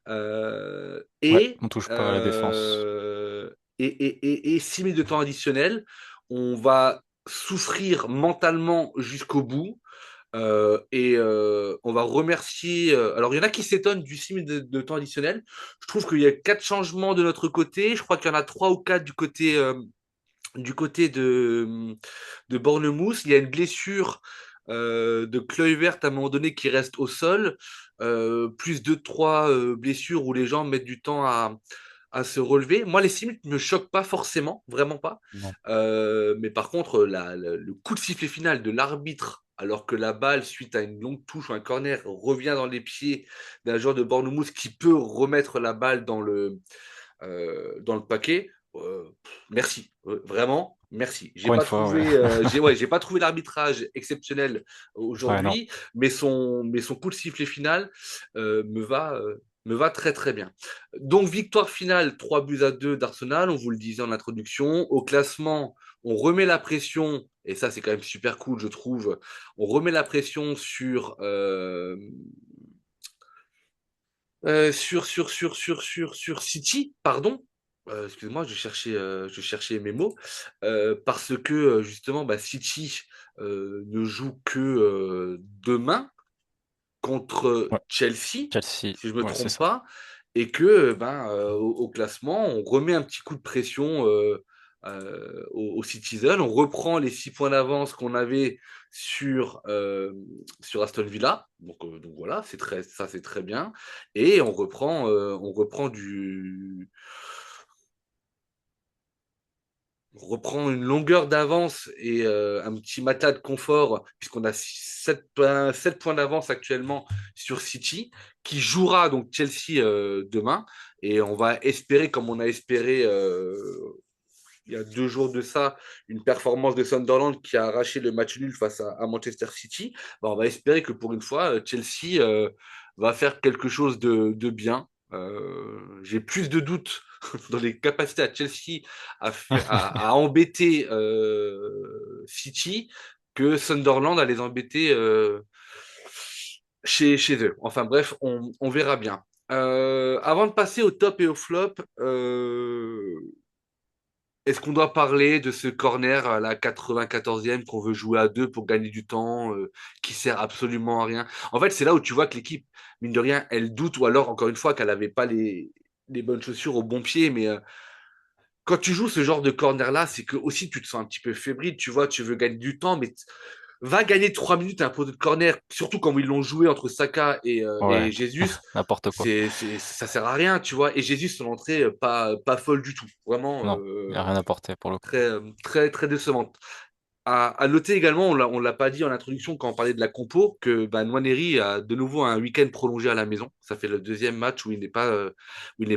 Euh, Ouais, et, on touche pas à la défense. euh, et 6 minutes de temps additionnel, on va souffrir mentalement jusqu'au bout. On va remercier. Alors, il y en a qui s'étonnent du 6 minutes de temps additionnel. Je trouve qu'il y a 4 changements de notre côté. Je crois qu'il y en a 3 ou 4 du côté de Bournemouth. Il y a une blessure de Kluivert à un moment donné qui reste au sol, plus deux, trois blessures où les gens mettent du temps à se relever. Moi, les 6 minutes ne me choquent pas forcément, vraiment pas. Non. Mais par contre, le coup de sifflet final de l'arbitre, alors que la balle, suite à une longue touche ou un corner, revient dans les pieds d'un joueur de Bournemouth qui peut remettre la balle dans le paquet. Merci, vraiment, merci. J'ai Encore une pas fois, ouais. trouvé, j'ai pas trouvé l'arbitrage exceptionnel Ouais, non. aujourd'hui, mais son coup de sifflet final me va très très bien. Donc victoire finale 3-2 d'Arsenal, on vous le disait en introduction. Au classement, on remet la pression, et ça c'est quand même super cool, je trouve. On remet la pression sur City, pardon. Excuse-moi, je cherchais mes mots. Parce que justement, bah, City ne joue que demain contre Ouais, Chelsea, Chelsea, si je ne me ouais, c'est trompe ça. pas, et que ben, au classement, on remet un petit coup de pression aux Citizens, on reprend les 6 points d'avance qu'on avait sur Aston Villa, donc voilà, ça c'est très bien, et on reprend reprend une longueur d'avance et un petit matelas de confort, puisqu'on a 7 points d'avance actuellement sur City, qui jouera donc Chelsea demain. Et on va espérer, comme on a espéré il y a 2 jours de ça, une performance de Sunderland qui a arraché le match nul face à Manchester City. Bah, on va espérer que pour une fois, Chelsea va faire quelque chose de bien. J'ai plus de doutes dans les capacités à Chelsea à embêter City que Sunderland à les embêter chez eux. Enfin bref, on verra bien. Avant de passer au top et au flop, est-ce qu'on doit parler de ce corner à la 94e qu'on veut jouer à deux pour gagner du temps, qui sert absolument à rien? En fait, c'est là où tu vois que l'équipe, mine de rien, elle doute, ou alors, encore une fois, qu'elle n'avait pas les bonnes chaussures au bon pied. Mais quand tu joues ce genre de corner-là, c'est que aussi tu te sens un petit peu fébrile, tu vois, tu veux gagner du temps, mais va gagner 3 minutes à un poteau de corner, surtout comme ils l'ont joué entre Saka Ouais, et Jesus, n'importe quoi. ça sert à rien, tu vois. Et Jesus, son entrée, pas folle du tout. Vraiment, Non, il n'y a rien à porter pour le coup. très, très décevante. À noter également, on l'a pas dit en introduction quand on parlait de la compo, que bah, Nwaneri a de nouveau un week-end prolongé à la maison. Ça fait le deuxième match où il n'est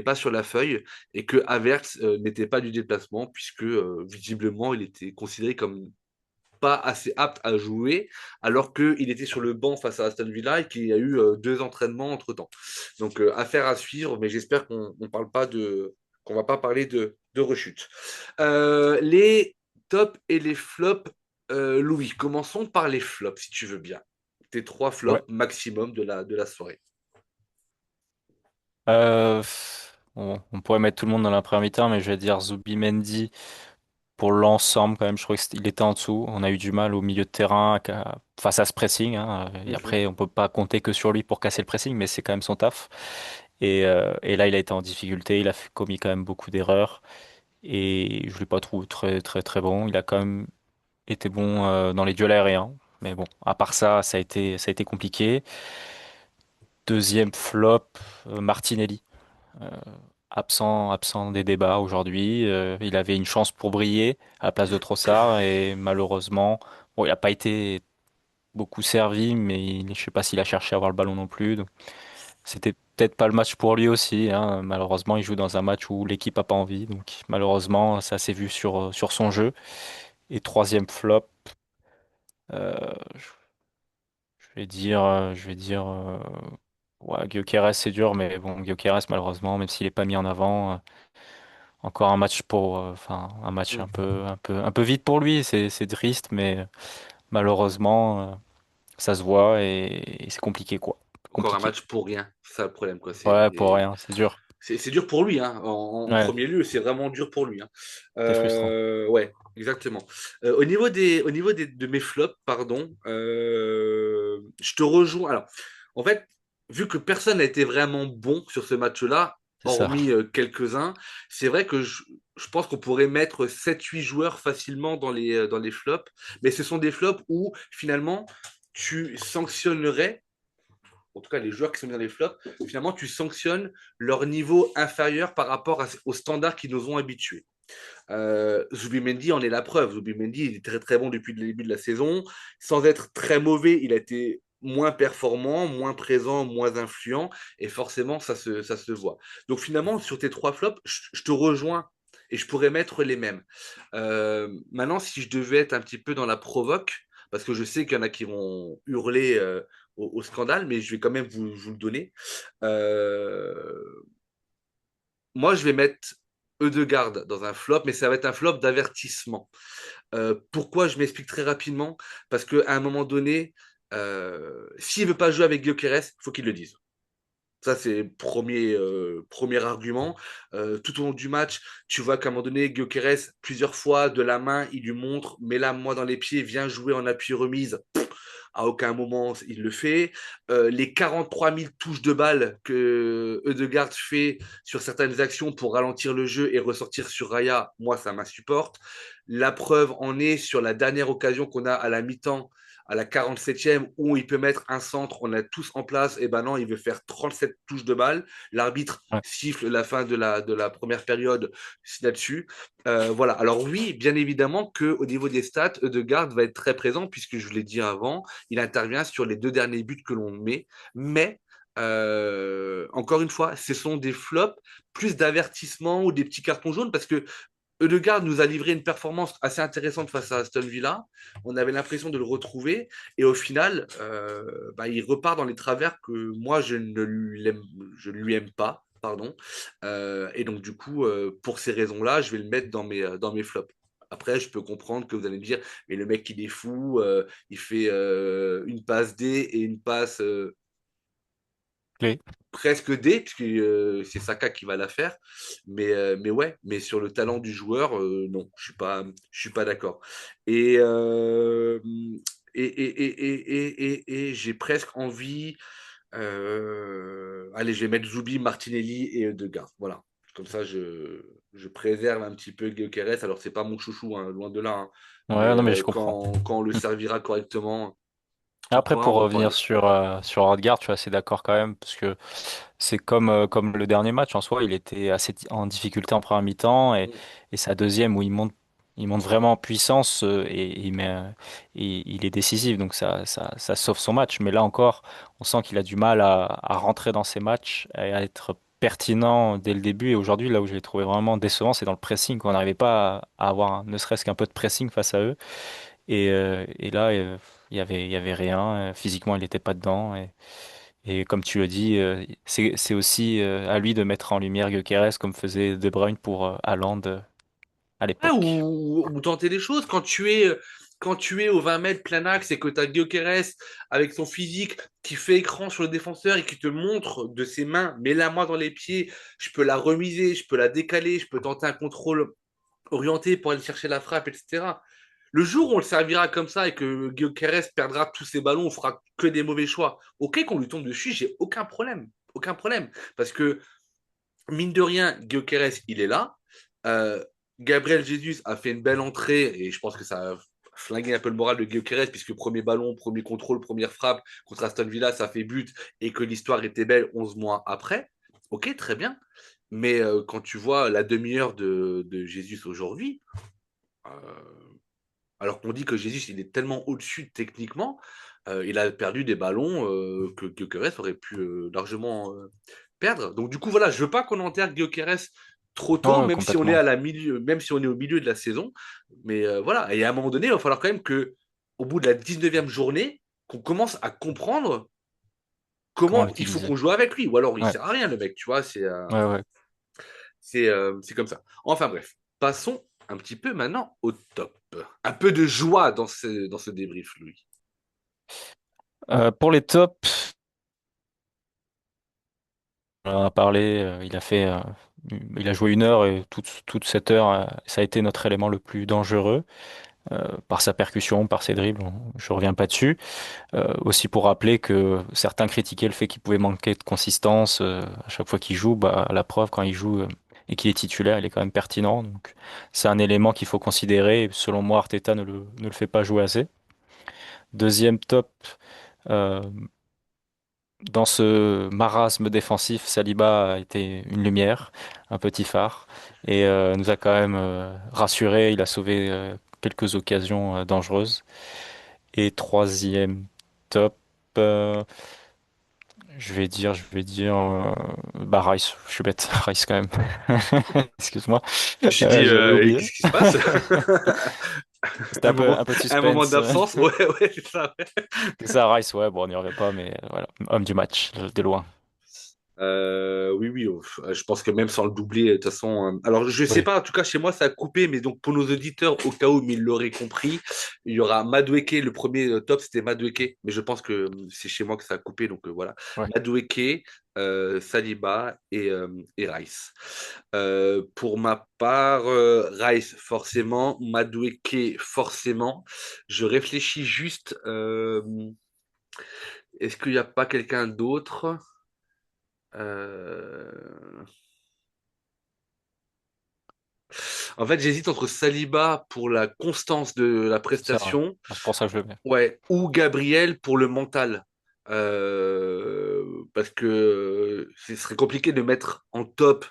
pas sur la feuille et que Havertz n'était pas du déplacement puisque visiblement il était considéré comme pas assez apte à jouer alors qu'il était sur le banc face à Aston Villa et qu'il y a eu 2 entraînements entre-temps. Donc affaire à suivre, mais j'espère qu'on va pas parler de rechute. Les tops et les flops. Louis, commençons par les flops, si tu veux bien. Tes 3 flops Ouais. maximum de la soirée. On pourrait mettre tout le monde dans la première mi-temps, mais je vais dire Zubimendi pour l'ensemble quand même. Je trouvais qu'il était en dessous. On a eu du mal au milieu de terrain face à ce pressing, hein. Et Mhm. après, on peut pas compter que sur lui pour casser le pressing, mais c'est quand même son taf. Et là, il a été en difficulté. Il a commis quand même beaucoup d'erreurs. Et je l'ai pas trouvé très très très bon. Il a quand même été bon dans les duels aériens. Mais bon, à part ça, ça a été compliqué. Deuxième flop, Martinelli. Euh, absent des débats aujourd'hui. Il avait une chance pour briller à la place de Trossard et malheureusement, bon, il n'a pas été beaucoup servi, mais je sais pas s'il a cherché à avoir le ballon non plus. Donc, c'était peut-être pas le match pour lui aussi, hein. Malheureusement, il joue dans un match où l'équipe a pas envie. Donc malheureusement, ça s'est vu sur son jeu. Et troisième flop, euh, je vais dire, ouais, Gyökeres, c'est dur, mais bon, Gyökeres, malheureusement, même s'il est pas mis en avant. Encore un match enfin, un match Mhm. un peu vite pour lui. C'est triste, mais malheureusement, ça se voit et c'est compliqué, quoi. Encore un Compliqué. match pour rien, c'est ça le problème, quoi. Ouais, pour rien, c'est dur. C'est dur pour lui, hein. En Ouais, premier lieu, c'est vraiment dur pour lui, hein. c'est frustrant. Ouais, exactement. De mes flops, pardon, je te rejoins. Alors, en fait, vu que personne n'a été vraiment bon sur ce match-là, C'est ça. hormis quelques-uns, c'est vrai que je pense qu'on pourrait mettre 7 8 joueurs facilement dans les flops, mais ce sont des flops où finalement tu sanctionnerais, en tout cas les joueurs qui sont mis dans les flops, finalement, tu sanctionnes leur niveau inférieur par rapport aux standards qui nous ont habitués. Zubimendi en est la preuve. Zubimendi, il est très très bon depuis le début de la saison. Sans être très mauvais, il a été moins performant, moins présent, moins influent, et forcément, ça se voit. Donc finalement, sur tes 3 flops, je te rejoins et je pourrais mettre les mêmes. Maintenant, si je devais être un petit peu dans la provoque, parce que je sais qu'il y en a qui vont hurler au scandale, mais je vais quand même vous le donner. Euh, Moi, je vais mettre Eudegaard dans un flop, mais ça va être un flop d'avertissement. Pourquoi? Je m'explique très rapidement. Parce qu'à un moment donné, s'il ne veut pas jouer avec Gyökeres, il faut qu'il le dise. Ça, c'est le premier argument. Tout au long du match, tu vois qu'à un moment donné, Gyökeres, plusieurs fois, de la main, il lui montre, mets-la moi dans les pieds, viens jouer en appui remise. À aucun moment il le fait. Les 43 000 touches de balle que Eudegaard fait sur certaines actions pour ralentir le jeu et ressortir sur Raya, moi ça m'insupporte. La preuve en est sur la dernière occasion qu'on a à la mi-temps à la 47e où il peut mettre un centre, on a tous en place, et ben non, il veut faire 37 touches de balle. L'arbitre Ouais. siffle la fin de la première période là-dessus. Voilà. Alors oui, bien évidemment qu'au niveau des stats, Ødegaard va être très présent, puisque je l'ai dit avant, il intervient sur les deux derniers buts que l'on met, mais encore une fois, ce sont des flops, plus d'avertissements ou des petits cartons jaunes, parce que Ødegaard nous a livré une performance assez intéressante face à Aston Villa. On avait l'impression de le retrouver. Et au final, il repart dans les travers que moi, je ne lui aime pas. Pardon. Et donc, du coup, pour ces raisons-là, je vais le mettre dans mes flops. Après, je peux comprendre que vous allez me dire, mais le mec, il est fou, il fait une passe D et une passe Clé. presque D, puisque c'est Saka qui va la faire. Mais ouais, mais sur le talent du joueur, non, je suis pas d'accord. Et, euh, et j'ai presque envie. Allez, je vais mettre Zubi, Martinelli et Ødegaard. Voilà. Comme ça, je préserve un petit peu Gyökeres. Alors, c'est pas mon chouchou, hein, loin de là, hein. Ouais, Mais non, mais je comprends. quand on le servira correctement, on Après, pourra en pour revenir reparler. sur Odegaard, je suis assez d'accord quand même, parce que c'est comme le dernier match en soi, il était assez en difficulté en première mi-temps, et sa deuxième où il monte vraiment en puissance, et il est décisif, donc ça sauve son match. Mais là encore, on sent qu'il a du mal à rentrer dans ses matchs et à être pertinent dès le début. Et aujourd'hui, là où je l'ai trouvé vraiment décevant, c'est dans le pressing, qu'on n'arrivait pas à avoir ne serait-ce qu'un peu de pressing face à eux. Et là, il y avait rien. Physiquement, il n'était pas dedans. Et comme tu le dis, c'est aussi à lui de mettre en lumière Gyökeres comme faisait De Bruyne pour Haaland à Ouais, l'époque. ou tenter des choses. Quand tu es au 20 mètres plein axe et que tu as Gyökeres avec son physique qui fait écran sur le défenseur et qui te montre de ses mains, mets-la-moi dans les pieds, je peux la remiser, je peux la décaler, je peux tenter un contrôle orienté pour aller chercher la frappe, etc. Le jour où on le servira comme ça et que Gyökeres perdra tous ses ballons, on fera que des mauvais choix. Ok, qu'on lui tombe dessus, j'ai aucun problème. Aucun problème. Parce que mine de rien, Gyökeres, il est là. Euh, Gabriel Jesus a fait une belle entrée et je pense que ça a flingué un peu le moral de Gyökeres puisque premier ballon, premier contrôle, première frappe contre Aston Villa, ça fait but et que l'histoire était belle 11 mois après. Ok, très bien. Mais quand tu vois la demi-heure de Jesus aujourd'hui, euh, alors qu'on dit que Jesus il est tellement au-dessus techniquement, il a perdu des ballons que Gyökeres aurait pu largement perdre. Donc du coup voilà, je veux pas qu'on enterre Gyökeres trop tôt, Oh, même si on est complètement. à la milieu, même si on est au milieu de la saison. Mais voilà, et à un moment donné, il va falloir quand même que, au bout de la 19e journée, qu'on commence à comprendre Comment comment il faut l'utiliser? qu'on joue avec lui. Ou alors il Ouais, sert à rien le mec, tu vois, ouais, ouais. c'est comme ça. Enfin bref, passons un petit peu maintenant au top. Un peu de joie dans ce débrief, Louis. Pour les tops, on en a parlé. Il a joué 1 heure, et toute cette heure, ça a été notre élément le plus dangereux, par sa percussion, par ses dribbles. Je reviens pas dessus. Aussi pour rappeler que certains critiquaient le fait qu'il pouvait manquer de consistance à chaque fois qu'il joue. Bah, la preuve, quand il joue et qu'il est titulaire, il est quand même pertinent. Donc c'est un élément qu'il faut considérer. Et selon moi, Arteta ne le fait pas jouer assez. Deuxième top, euh, dans ce marasme défensif, Saliba a été une lumière, un petit phare, et nous a quand même rassurés. Il a sauvé quelques occasions dangereuses. Et troisième top. euh, je vais dire, bah Rice, je suis bête, Rice quand même. Excuse-moi, Je me suis dit, j'avais oublié. qu'est-ce qui se passe? C'était Un un peu de moment suspense. d'absence, ouais, ouais, c'est ça. Ouais. C'est ça, Rice, ouais, bon, on n'y revient pas, mais voilà, homme du match, de loin. Oui, oui, je pense que même sans le doubler, de toute façon. Alors, je sais Oui, pas, en tout cas, chez moi, ça a coupé, mais donc pour nos auditeurs, au cas où ils l'auraient compris, il y aura Madueke, le premier top, c'était Madueke, mais je pense que c'est chez moi que ça a coupé, donc voilà. ouais. Madueke, Saliba et Rice. Pour ma part, Rice, forcément, Madueke, forcément. Je réfléchis juste, est-ce qu'il n'y a pas quelqu'un d'autre? Euh, En fait, j'hésite entre Saliba pour la constance de la C'est vrai. prestation, C'est pour ça que je le mets. ouais, ou Gabriel pour le mental. Parce que ce serait compliqué de mettre en top,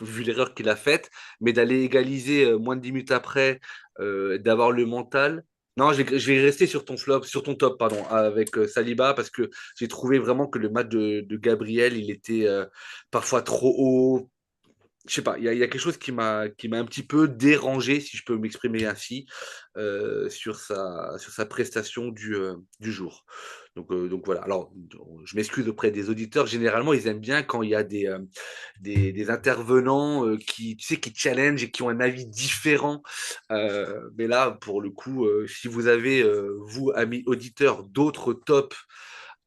vu l'erreur qu'il a faite, mais d'aller égaliser moins de 10 minutes après, d'avoir le mental. Non, je vais rester sur ton flop, sur ton top, pardon, avec Saliba, parce que j'ai trouvé vraiment que le match de Gabriel, il était parfois trop haut, je sais pas, il y a quelque chose qui m'a un petit peu dérangé, si je peux m'exprimer ainsi, sur sa prestation du jour. Donc voilà. Alors, je m'excuse auprès des auditeurs. Généralement, ils aiment bien quand il y a des intervenants qui, tu sais, qui challenge et qui ont un avis différent. Mais là, pour le coup, si vous avez, vous, amis auditeurs, d'autres tops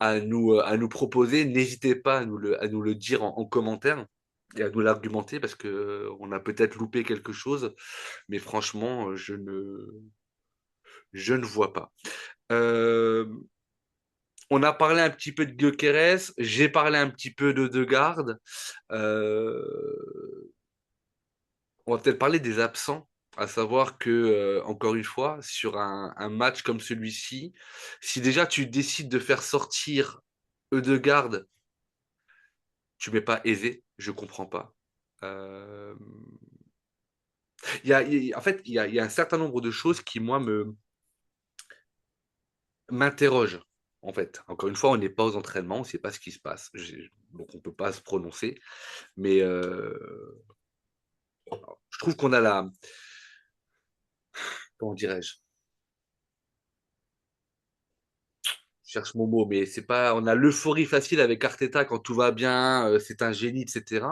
à nous proposer, n'hésitez pas à nous le dire en commentaire et à nous l'argumenter parce que on a peut-être loupé quelque chose, mais franchement, je ne vois pas. Euh, on a parlé un petit peu de Gyökeres, j'ai parlé un petit peu de Degarde. On va peut-être parler des absents, à savoir que, encore une fois, sur un match comme celui-ci, si déjà tu décides de faire sortir Ødegaard, tu mets pas aisé, je comprends pas. Euh, en fait, il y a un certain nombre de choses qui, moi, m'interrogent. En fait, encore une fois, on n'est pas aux entraînements, on ne sait pas ce qui se passe. Donc, on ne peut pas se prononcer. Mais je trouve qu'on a comment dirais-je? Je cherche mon mot, mais c'est pas, on a l'euphorie facile avec Arteta quand tout va bien, c'est un génie, etc.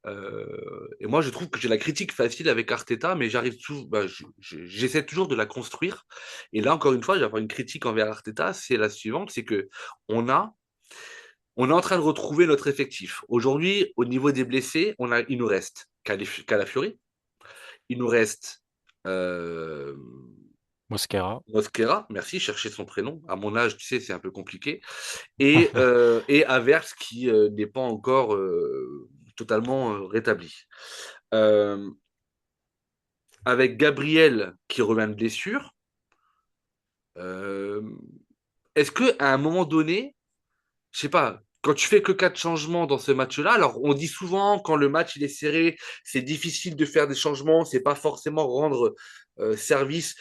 Et moi, je trouve que j'ai la critique facile avec Arteta, mais j'arrive toujours, bah, j'essaie toujours de la construire. Et là, encore une fois, j'ai une critique envers Arteta, c'est la suivante, c'est que on a, on est en train de retrouver notre effectif. Aujourd'hui, au niveau des blessés, il nous reste Calafiori, il nous reste euh, Mosquera. Mosquera, merci, chercher son prénom. À mon âge, tu sais, c'est un peu compliqué. Et Havertz qui n'est pas encore totalement rétabli. Euh, avec Gabriel qui revient de blessure, euh, est-ce que à un moment donné, je sais pas, quand tu fais que quatre changements dans ce match-là, alors on dit souvent quand le match il est serré, c'est difficile de faire des changements, c'est pas forcément rendre service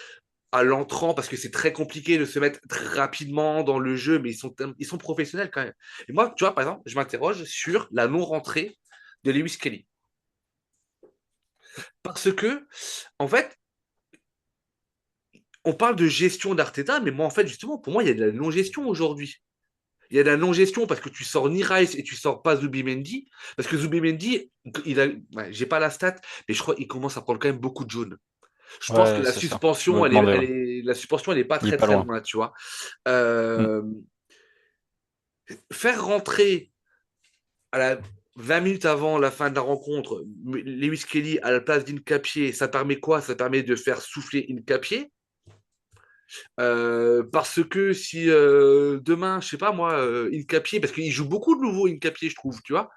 à l'entrant parce que c'est très compliqué de se mettre très rapidement dans le jeu, mais ils sont professionnels quand même. Et moi, tu vois, par exemple, je m'interroge sur la non-rentrée de Lewis Kelly. Parce que, en fait, on parle de gestion d'Arteta, mais moi, en fait, justement, pour moi, il y a de la non-gestion aujourd'hui. Il y a de la non-gestion parce que tu sors ni Rice et tu sors pas Zubimendi. Parce que Zubimendi, ouais, j'ai pas la stat, mais je crois qu'il commence à prendre quand même beaucoup de jaunes. Je pense que Ouais, la c'est ça. Je me suspension, demandais, ouais. la suspension, elle est pas Il est très pas très loin. loin, tu vois. Mm. Euh, faire rentrer à la 20 minutes avant la fin de la rencontre, Lewis Kelly à la place d'Incapié, ça permet quoi? Ça permet de faire souffler Incapié. Parce que si demain, je sais pas moi, Incapié, parce qu'il joue beaucoup de nouveaux Incapié, je trouve, tu vois.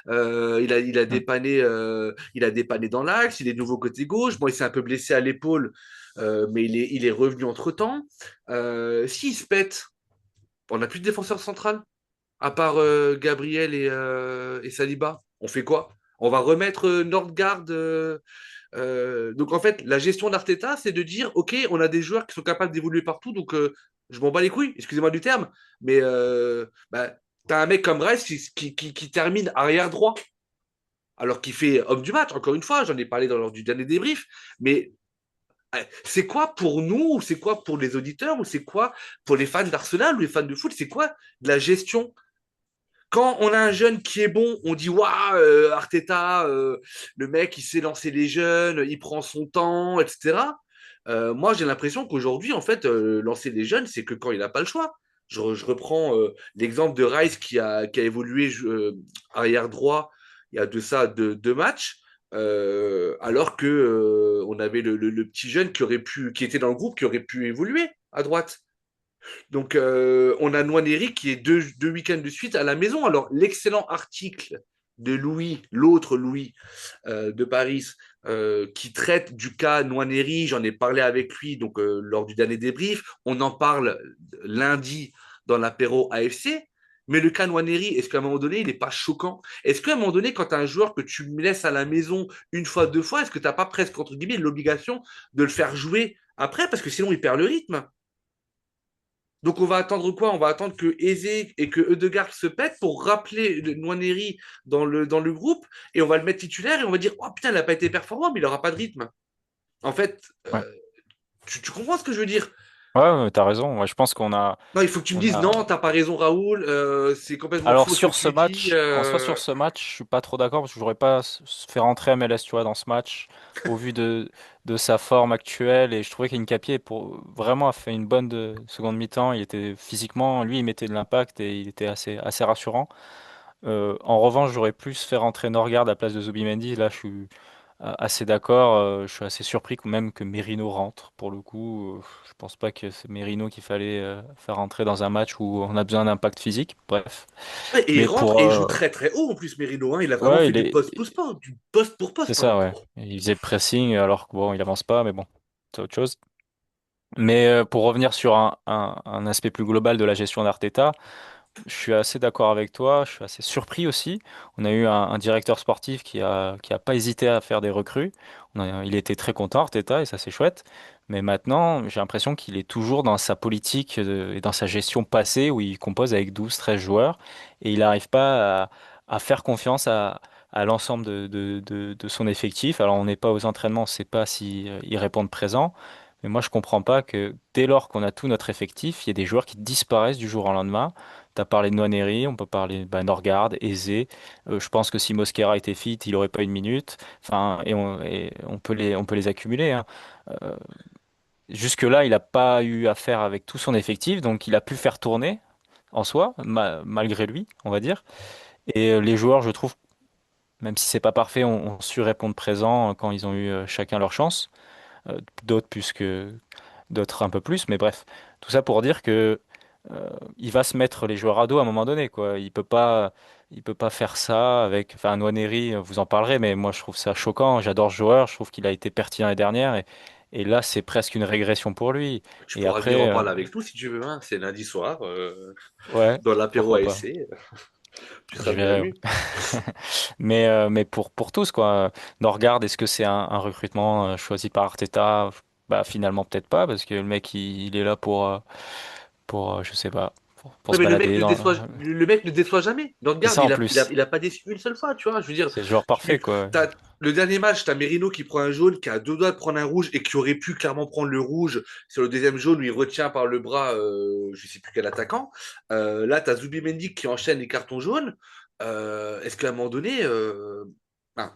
Mm. Il a dépanné dans l'axe, il est de nouveau côté gauche. Bon, il s'est un peu blessé à l'épaule, mais il est revenu entre-temps. S'il se pète, on n'a plus de défenseur central, à part Gabriel et Saliba. On fait quoi? On va remettre Nordgaard. Donc en fait, la gestion d'Arteta, c'est de dire, OK, on a des joueurs qui sont capables d'évoluer partout, donc je m'en bats les couilles, excusez-moi du terme, mais bah, t'as un mec comme Rice qui termine arrière droit, alors qu'il fait homme du match, encore une fois, j'en ai parlé lors du dernier débrief, mais c'est quoi pour nous, ou c'est quoi pour les auditeurs, ou c'est quoi pour les fans d'Arsenal ou les fans de foot, c'est quoi de la gestion quand on a un jeune qui est bon, on dit waouh, Arteta, le mec, il sait lancer les jeunes, il prend son temps, etc. Moi, j'ai l'impression qu'aujourd'hui, en fait, lancer les jeunes, c'est que quand il n'a pas le choix. Je reprends l'exemple de Rice qui a évolué arrière droit il y a de ça deux matchs, alors que on avait le petit jeune qui était dans le groupe, qui aurait pu évoluer à droite. Donc, on a Nwaneri qui est deux week-ends de suite à la maison. Alors, l'excellent article de Louis, l'autre Louis de Paris, qui traite du cas Nwaneri. J'en ai parlé avec lui donc lors du dernier débrief. On en parle lundi dans l'apéro AFC. Mais le cas Nwaneri, est-ce qu'à un moment donné, il n'est pas choquant? Est-ce qu'à un moment donné, quand tu as un joueur que tu me laisses à la maison une fois, deux fois, est-ce que tu n'as pas presque, entre guillemets, l'obligation de le faire jouer après? Parce que sinon, il perd le rythme. Donc on va attendre quoi? On va attendre que Eze et que Ødegaard se pètent pour rappeler Nwaneri dans le groupe et on va le mettre titulaire et on va dire oh putain, il n'a pas été performant, mais il n'aura pas de rythme. En fait, Ouais. tu comprends ce que je veux dire? Ouais, ouais, t'as raison. Ouais, je pense qu'on a, Non, il faut que tu me on dises a. non, t'as pas raison, Raoul, c'est complètement Alors faux ce que sur ce tu dis. match, en soi sur ce match, je suis pas trop d'accord parce que je voudrais pas faire rentrer MLS, tu vois, dans ce match au vu de sa forme actuelle et je trouvais qu'Hincapié pour vraiment a fait une bonne seconde mi-temps. Il était physiquement, lui, il mettait de l'impact et il était assez rassurant. En revanche, j'aurais plus fait rentrer Norgard à la place de Zubimendi. Là, je suis assez d'accord. Je suis assez surpris quand même que Merino rentre. Pour le coup, je pense pas que c'est Merino qu'il fallait faire rentrer dans un match où on a besoin d'impact physique. Bref. Ouais, et il Mais rentre pour et il joue très très haut en plus, Merino. Hein. Il a vraiment ouais, fait du poste pour poste, du poste pour c'est poste, ça, pardon. ouais. Il faisait le pressing alors que bon, il avance pas, mais bon, c'est autre chose. Mais pour revenir sur un aspect plus global de la gestion d'Arteta, je suis assez d'accord avec toi, je suis assez surpris aussi. On a eu un directeur sportif qui a pas hésité à faire des recrues. Il était très content, Arteta, et ça c'est chouette. Mais maintenant, j'ai l'impression qu'il est toujours dans sa politique et dans sa gestion passée où il compose avec 12, 13 joueurs et il n'arrive pas à faire confiance à l'ensemble de son effectif. Alors on n'est pas aux entraînements, on ne sait pas si, ils répondent présent. Mais moi, je comprends pas que dès lors qu'on a tout notre effectif, il y a des joueurs qui disparaissent du jour au lendemain. Tu as parlé de Nwaneri, on peut parler bah, Norgard, Eze. Je pense que si Mosquera était fit, il aurait pas une minute. Enfin, et on peut les accumuler, hein. Euh, Jusque-là, il n'a pas eu affaire avec tout son effectif, donc il a pu faire tourner en soi, malgré lui, on va dire. Et les joueurs, je trouve, même si c'est pas parfait, ont su répondre présent quand ils ont eu chacun leur chance. D'autres plus que d'autres un peu plus, mais bref, tout ça pour dire que il va se mettre les joueurs à dos à un moment donné, quoi. Il peut pas faire ça avec, enfin, Nwaneri, vous en parlerez, mais moi je trouve ça choquant. J'adore ce joueur, je trouve qu'il a été pertinent l'année dernière, et là c'est presque une régression pour lui. Tu Et pourras venir après, en parler avec nous si tu veux. Hein. C'est lundi soir ouais, dans l'apéro pourquoi pas. ASC. Tu seras Je le verrai, ouais. bienvenu. Mais pour tous, quoi. Norgard, est-ce que c'est un recrutement choisi par Arteta? Bah, finalement, peut-être pas, parce que le mec, il est là pour je sais pas, pour Ouais, se mais le mec balader ne dans. déçoit, le mec ne déçoit jamais. C'est Regarde, ça en il a plus. pas déçu une seule fois, tu vois. Je veux dire, C'est le joueur parfait, quoi. le dernier match, tu as Merino qui prend un jaune, qui a deux doigts de prendre un rouge et qui aurait pu clairement prendre le rouge sur le deuxième jaune où il retient par le bras, je sais plus quel attaquant. Là, tu as Zubimendi qui enchaîne les cartons jaunes. Est-ce qu'à un moment donné, ben,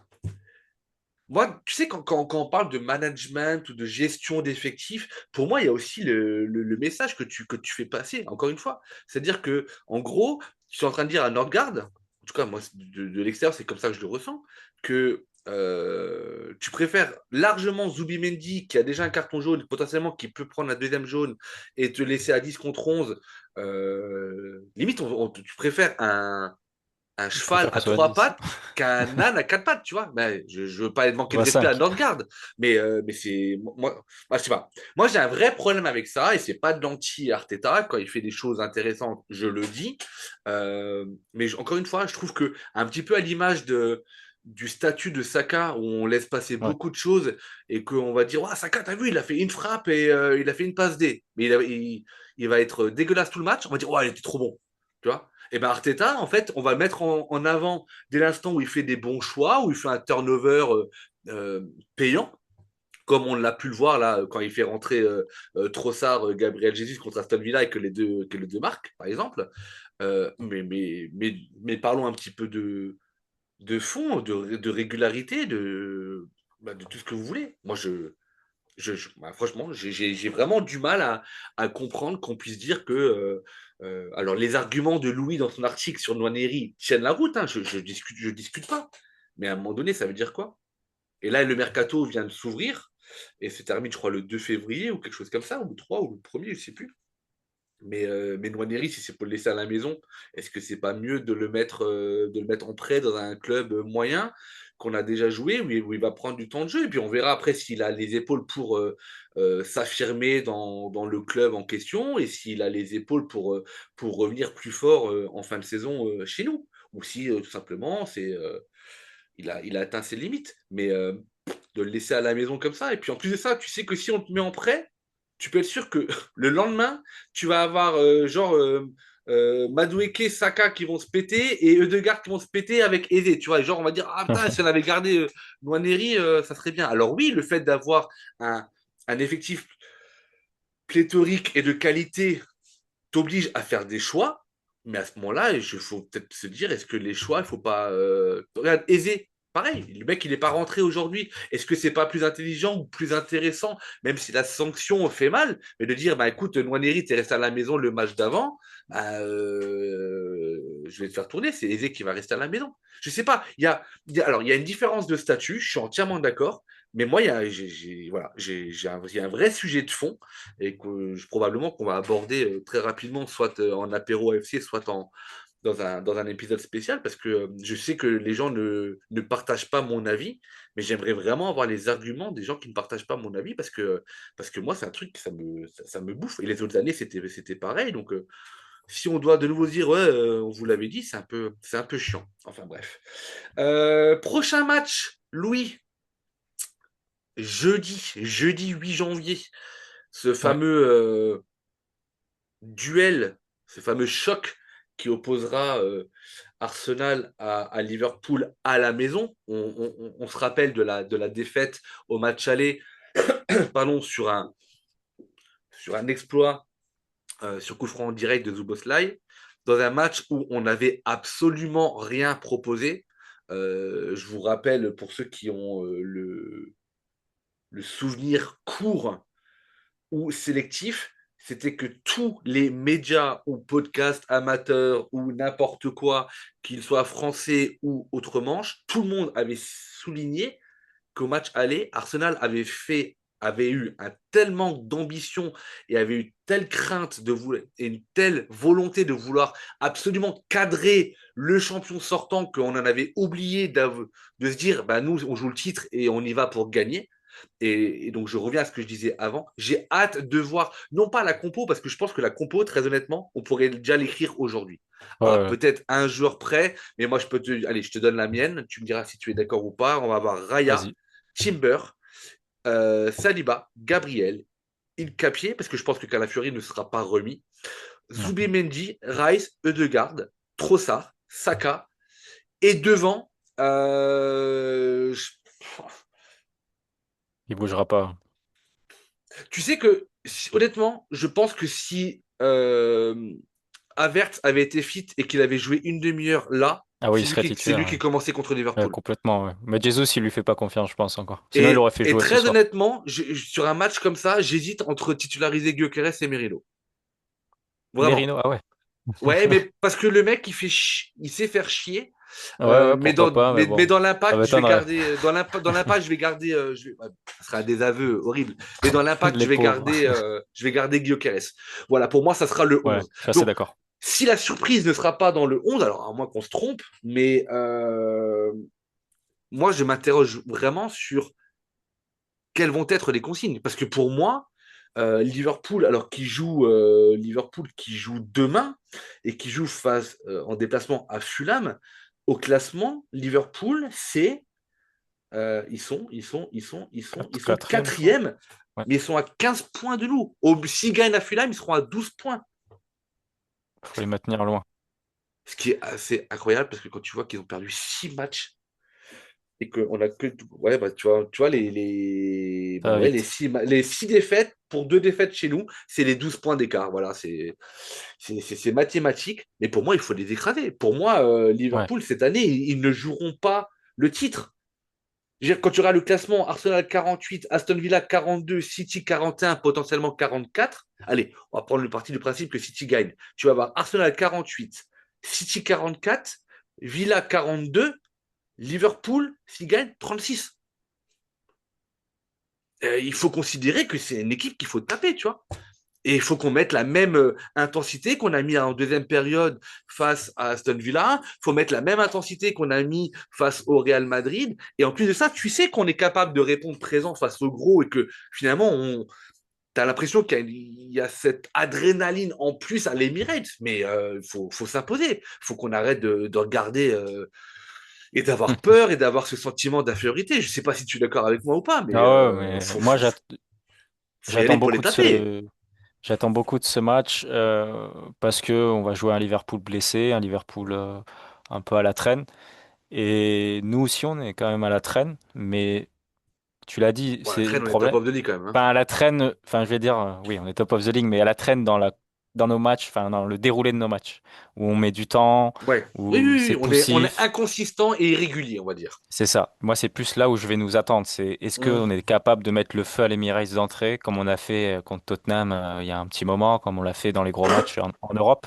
moi, tu sais, quand on parle de management ou de gestion d'effectifs, pour moi, il y a aussi le message que tu fais passer, encore une fois. C'est-à-dire que, en gros, tu es en train de dire à Nordgard, en tout cas, moi, de l'extérieur, c'est comme ça que je le ressens, que tu préfères largement Zubimendi, qui a déjà un carton jaune, potentiellement qui peut prendre la deuxième jaune, et te laisser à 10 contre 11. Limite, tu préfères un Je cheval préfère qu'on à soit à trois 10. pattes qu'un âne à quatre pattes, tu vois. Ben, je ne veux pas On manquer de va respect à 5. Nordgard, mais c'est. Moi, je sais pas. Moi, j'ai un vrai problème avec ça, et c'est pas de l'anti-Arteta. Quand il fait des choses intéressantes, je le dis. Mais encore une fois, je trouve que, un petit peu à l'image du statut de Saka, où on laisse passer Ouais. beaucoup de choses, et qu'on va dire, ouais, Saka, t'as vu, il a fait une frappe et il a fait une passe D. Mais il va être dégueulasse tout le match. On va dire, ouais, il était trop bon. Tu vois. Et ben Arteta, en fait, on va le mettre en avant dès l'instant où il fait des bons choix, où il fait un turnover payant, comme on l'a pu le voir là quand il fait rentrer Trossard, Gabriel Jesus contre Aston Villa et que les deux marques, par exemple. Mais parlons un petit peu de fond, de régularité, de tout ce que vous voulez. Moi, franchement, j'ai vraiment du mal à comprendre qu'on puisse dire que. Alors, les arguments de Louis dans son article sur Nwaneri tiennent la route, hein, je discute pas. Mais à un moment donné, ça veut dire quoi? Et là, le mercato vient de s'ouvrir et se termine, je crois, le 2 février ou quelque chose comme ça, ou le 3 ou le 1er, je sais plus. Mais Nwaneri, si c'est pour le laisser à la maison, est-ce que c'est pas mieux de le mettre en prêt dans un club moyen qu'on a déjà joué, où il va prendre du temps de jeu, et puis on verra après s'il a les épaules pour s'affirmer dans le club en question, et s'il a les épaules pour revenir plus fort en fin de saison chez nous, ou si tout simplement il a atteint ses limites. Mais de le laisser à la maison comme ça, et puis en plus de ça, tu sais que si on te met en prêt, tu peux être sûr que le lendemain, tu vas avoir Madueke, Saka qui vont se péter et Ødegaard qui vont se péter avec Eze. Tu vois, genre on va dire, ah putain, si on avait gardé Nwaneri, ça serait bien. Alors oui, le fait d'avoir un effectif pléthorique et de qualité t'oblige à faire des choix, mais à ce moment-là, il faut peut-être se dire, est-ce que les choix, il faut pas... Regarde, Eze, pareil, le mec, il n'est pas rentré aujourd'hui. Est-ce que c'est pas plus intelligent ou plus intéressant, même si la sanction fait mal, mais de dire, bah écoute, Nwaneri, t'es resté à la maison le match d'avant, bah, je vais te faire tourner, c'est Eze qui va rester à la maison. Je sais pas, alors, il y a une différence de statut, je suis entièrement d'accord, mais moi, voilà, il y a un vrai sujet de fond et probablement qu'on va aborder très rapidement, soit en apéro AFC, soit dans un épisode spécial, parce que je sais que les gens ne partagent pas mon avis, mais j'aimerais vraiment avoir les arguments des gens qui ne partagent pas mon avis, parce que moi, c'est un truc, ça me bouffe. Et les autres années, c'était pareil. Donc, si on doit de nouveau dire, ouais, on vous l'avait dit, c'est un peu chiant. Enfin, bref. Prochain match, Louis, jeudi 8 janvier. Ce Ouais. fameux duel, ce fameux choc qui opposera Arsenal à Liverpool à la maison. On se rappelle de la défaite au match aller pardon, sur un exploit sur coup franc en direct de Zuboslai, dans un match où on n'avait absolument rien proposé. Je vous rappelle, pour ceux qui ont le souvenir court ou sélectif, c'était que tous les médias ou podcasts amateurs ou n'importe quoi, qu'ils soient français ou autre-manche, tout le monde avait souligné qu'au match aller, Arsenal avait eu un tel manque d'ambition et avait eu telle crainte et une telle volonté de vouloir absolument cadrer le champion sortant qu'on en avait oublié de se dire, bah, nous, on joue le titre et on y va pour gagner. Et donc, je reviens à ce que je disais avant. J'ai hâte de voir, non pas la compo, parce que je pense que la compo, très honnêtement, on pourrait déjà l'écrire aujourd'hui. Ouais, À ouais. peut-être un joueur près, mais moi, allez, je te donne la mienne. Tu me diras si tu es d'accord ou pas. On va avoir Raya, Vas-y. Timber, Saliba, Gabriel, Ilkapier, parce que je pense que Calafiori ne sera pas remis. Non. Zubimendi, Rice, Ødegaard, Trossard, Saka. Et devant, Il bougera pas. tu sais que, honnêtement, je pense que si Havertz avait été fit et qu'il avait joué une demi-heure là, Ah oui, il c'est lui serait qui, c'est titulaire. lui qui commençait contre Ouais. Liverpool. Complètement, ouais. Mais Jesus, il lui fait pas confiance, je pense encore. Sinon, il Et, l'aurait fait et jouer ce très soir. honnêtement, sur un match comme ça, j'hésite entre titulariser Gyökeres et Merino. Vraiment. Merino, ah ouais. Ouais, mais parce que le mec, il sait faire chier. Ouais, ouais, Mais pourquoi pas, mais mais bon. dans Ça l'impact, je vais m'étonnerait. garder. Dans l'impact, je vais garder. Ouais, ça sera un désaveu horrible. Mais dans l'impact, Les pauvres. je vais garder Gyökeres. Voilà, pour moi, ça sera le Ouais, 11. je suis assez Donc, d'accord. si la surprise ne sera pas dans le 11, alors à moins qu'on se trompe, mais moi, je m'interroge vraiment sur quelles vont être les consignes. Parce que pour moi, Liverpool qui joue demain et qui joue face en déplacement à Fulham, au classement, Liverpool, ils sont Quatrième, je crois. quatrième, Ouais. mais ils sont à 15 points de nous. S'ils gagnent à Fulham, ils seront à 12 points. Faut les maintenir loin. Ce qui est assez incroyable parce que quand tu vois qu'ils ont perdu 6 matchs et qu'on a que. Ouais, bah, tu vois Ça bah va ouais, les vite. 6 défaites pour 2 défaites chez nous, c'est les 12 points d'écart. Voilà, c'est mathématique. Mais pour moi, il faut les écraser. Pour moi, Ouais. Liverpool, cette année, ils ne joueront pas le titre. Je veux dire, quand tu auras le classement, Arsenal 48, Aston Villa 42, City 41, potentiellement 44. Allez, on va prendre le parti du principe que City gagne. Tu vas avoir Arsenal 48, City 44, Villa 42, Liverpool, s'il gagne, 36. Il faut considérer que c'est une équipe qu'il faut taper, tu vois. Et il faut qu'on mette la même intensité qu'on a mis en deuxième période face à Aston Villa. Il faut mettre la même intensité qu'on a mis face au Real Madrid. Et en plus de ça, tu sais qu'on est capable de répondre présent face au gros et que finalement, tu as l'impression qu'il y a cette adrénaline en plus à l'Emirates. Mais faut s'imposer. Il faut qu'on arrête de regarder et d'avoir peur et d'avoir ce sentiment d'infériorité. Je ne sais pas si tu es d'accord avec moi ou pas, mais Ah ouais, mais moi faut y j'attends aller pour les beaucoup de taper. j'attends beaucoup de ce match parce que on va jouer un Liverpool blessé, un Liverpool un peu à la traîne. Et nous aussi, on est quand même à la traîne, mais tu l'as dit, Bon, la c'est le traîne, on est top problème. of the league quand même. Hein. Enfin, à la traîne, enfin, je vais dire, oui, on est top of the league, mais à la traîne dans nos matchs, enfin, dans le déroulé de nos matchs, où on met du temps, Ouais. Oui, où oui, c'est oui, on est poussif. inconsistant et irrégulier, on va dire. C'est ça. Moi, c'est plus là où je vais nous attendre. C'est est-ce Mm. qu'on est capable de mettre le feu à l'Emirates d'entrée, comme on a fait contre Tottenham il y a un petit moment, comme on l'a fait dans les gros matchs en Europe.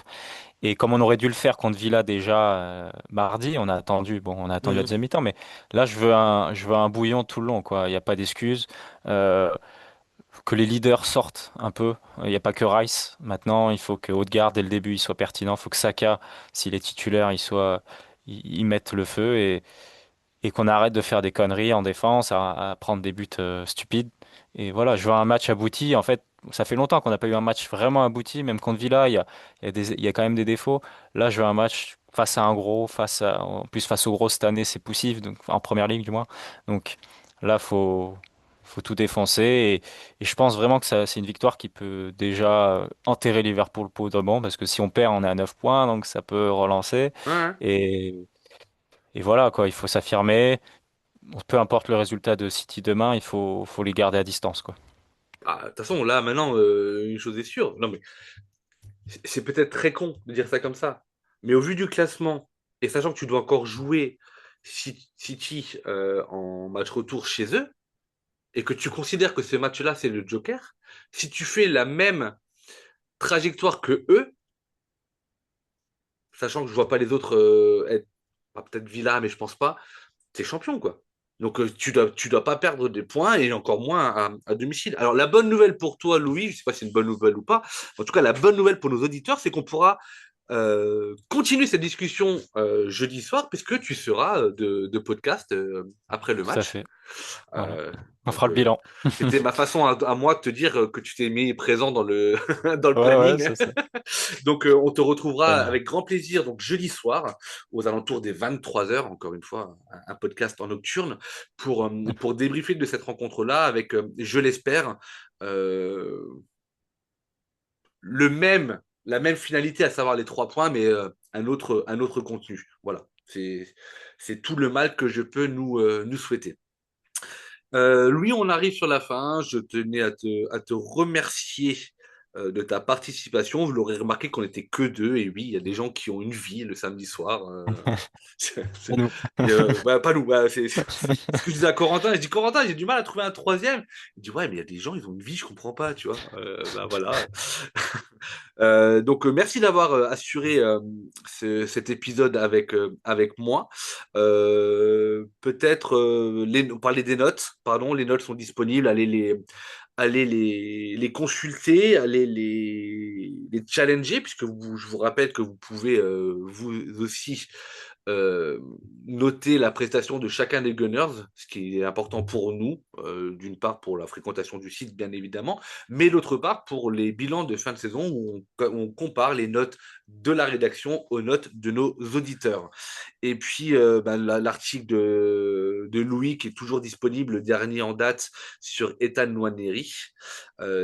Et comme on aurait dû le faire contre Villa déjà mardi, on a attendu la Mm. deuxième mi-temps, mais là je veux un bouillon tout le long, quoi. Il n'y a pas d'excuse. Euh, que les leaders sortent un peu. Il n'y a pas que Rice. Maintenant, il faut que Odegaard dès le début il soit pertinent. Il faut que Saka, s'il est titulaire, il mette le feu et qu'on arrête de faire des conneries en défense, à prendre des buts stupides. Et voilà, je veux un match abouti. En fait, ça fait longtemps qu'on n'a pas eu un match vraiment abouti. Même contre Villa, il y a quand même des défauts. Là, je veux un match face à un gros, en plus face au gros cette année, c'est poussif, donc en première ligue du moins. Donc là, faut tout défoncer. Et je pense vraiment que ça, c'est une victoire qui peut déjà enterrer Liverpool pour de bon, parce que si on perd, on est à 9 points, donc ça peut relancer. Ouais, ouais. Et, et voilà, quoi, il faut s'affirmer. Peu importe le résultat de City demain, faut les garder à distance, quoi. Ah, de toute façon, là, maintenant, une chose est sûre. Non, mais c'est peut-être très con de dire ça comme ça. Mais au vu du classement, et sachant que tu dois encore jouer City en match retour chez eux, et que tu considères que ce match-là, c'est le Joker, si tu fais la même trajectoire que eux, sachant que je vois pas les autres être, peut-être Villa, mais je pense pas, t'es champion, quoi. Donc tu dois pas perdre des points et encore moins à domicile. Alors la bonne nouvelle pour toi, Louis, je sais pas si c'est une bonne nouvelle ou pas, en tout cas la bonne nouvelle pour nos auditeurs, c'est qu'on pourra continuer cette discussion jeudi soir puisque tu seras de podcast après le Tout à match. fait. Voilà. Euh, On fera donc le bilan. c'était ma façon à moi de te dire que tu t'es mis présent dans le, dans le Ouais, ouais, planning. c'est ça. Donc, on te retrouvera Très bien. avec grand plaisir donc jeudi soir aux alentours des 23 heures, encore une fois, un podcast en nocturne pour débriefer de cette rencontre-là avec, je l'espère, euh, la même finalité, à savoir les 3 points, mais un autre contenu. Voilà, c'est tout le mal que je peux nous souhaiter. Louis, on arrive sur la fin. Je tenais à te remercier de ta participation. Vous l'aurez remarqué qu'on n'était que deux. Et oui, il y a des gens qui ont une vie le samedi soir. À nous. Bah, pas nous. Bah, ce que je disais à Corentin. Je dis, Corentin, j'ai du mal à trouver un troisième. Il dit, ouais, mais il y a des gens, ils ont une vie, je comprends pas, tu vois. Bah voilà. Donc, merci d'avoir assuré cet épisode avec moi. Peut-être parler des notes, pardon, les notes sont disponibles, allez les consulter, allez les challenger, puisque je vous rappelle que vous pouvez vous aussi euh, noter la prestation de chacun des Gunners, ce qui est important pour nous, d'une part pour la fréquentation du site, bien évidemment, mais d'autre part pour les bilans de fin de saison où on compare les notes de la rédaction aux notes de nos auditeurs. Et puis, l'article de Louis, qui est toujours disponible, le dernier en date, sur Ethan Nwaneri,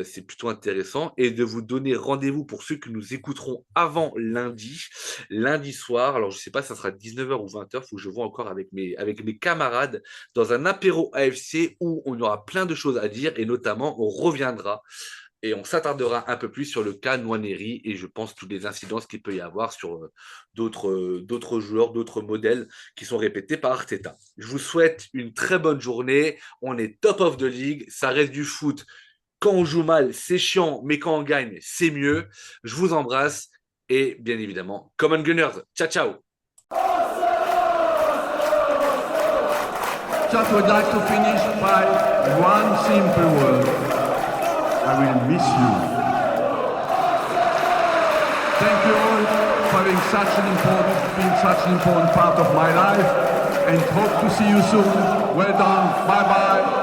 c'est plutôt intéressant. Et de vous donner rendez-vous pour ceux que nous écouterons avant lundi soir. Alors, je ne sais pas si ça sera 19h ou 20h, il faut que je vois encore avec mes camarades dans un apéro AFC où on aura plein de choses à dire et notamment, on reviendra et on s'attardera un peu plus sur le cas Nwaneri et je pense toutes les incidences qu'il peut y avoir sur d'autres joueurs, d'autres modèles qui sont répétés par Arteta. Je vous souhaite une très bonne journée. On est top of the league. Ça reste du foot. Quand on joue mal, c'est chiant, mais quand on gagne, c'est mieux. Je vous embrasse et bien évidemment, Common Gunners. Ciao, ciao. Just would like to finish by one simple word. I will miss you. been such an important part of my life, and hope to see you soon. Well done. Bye bye.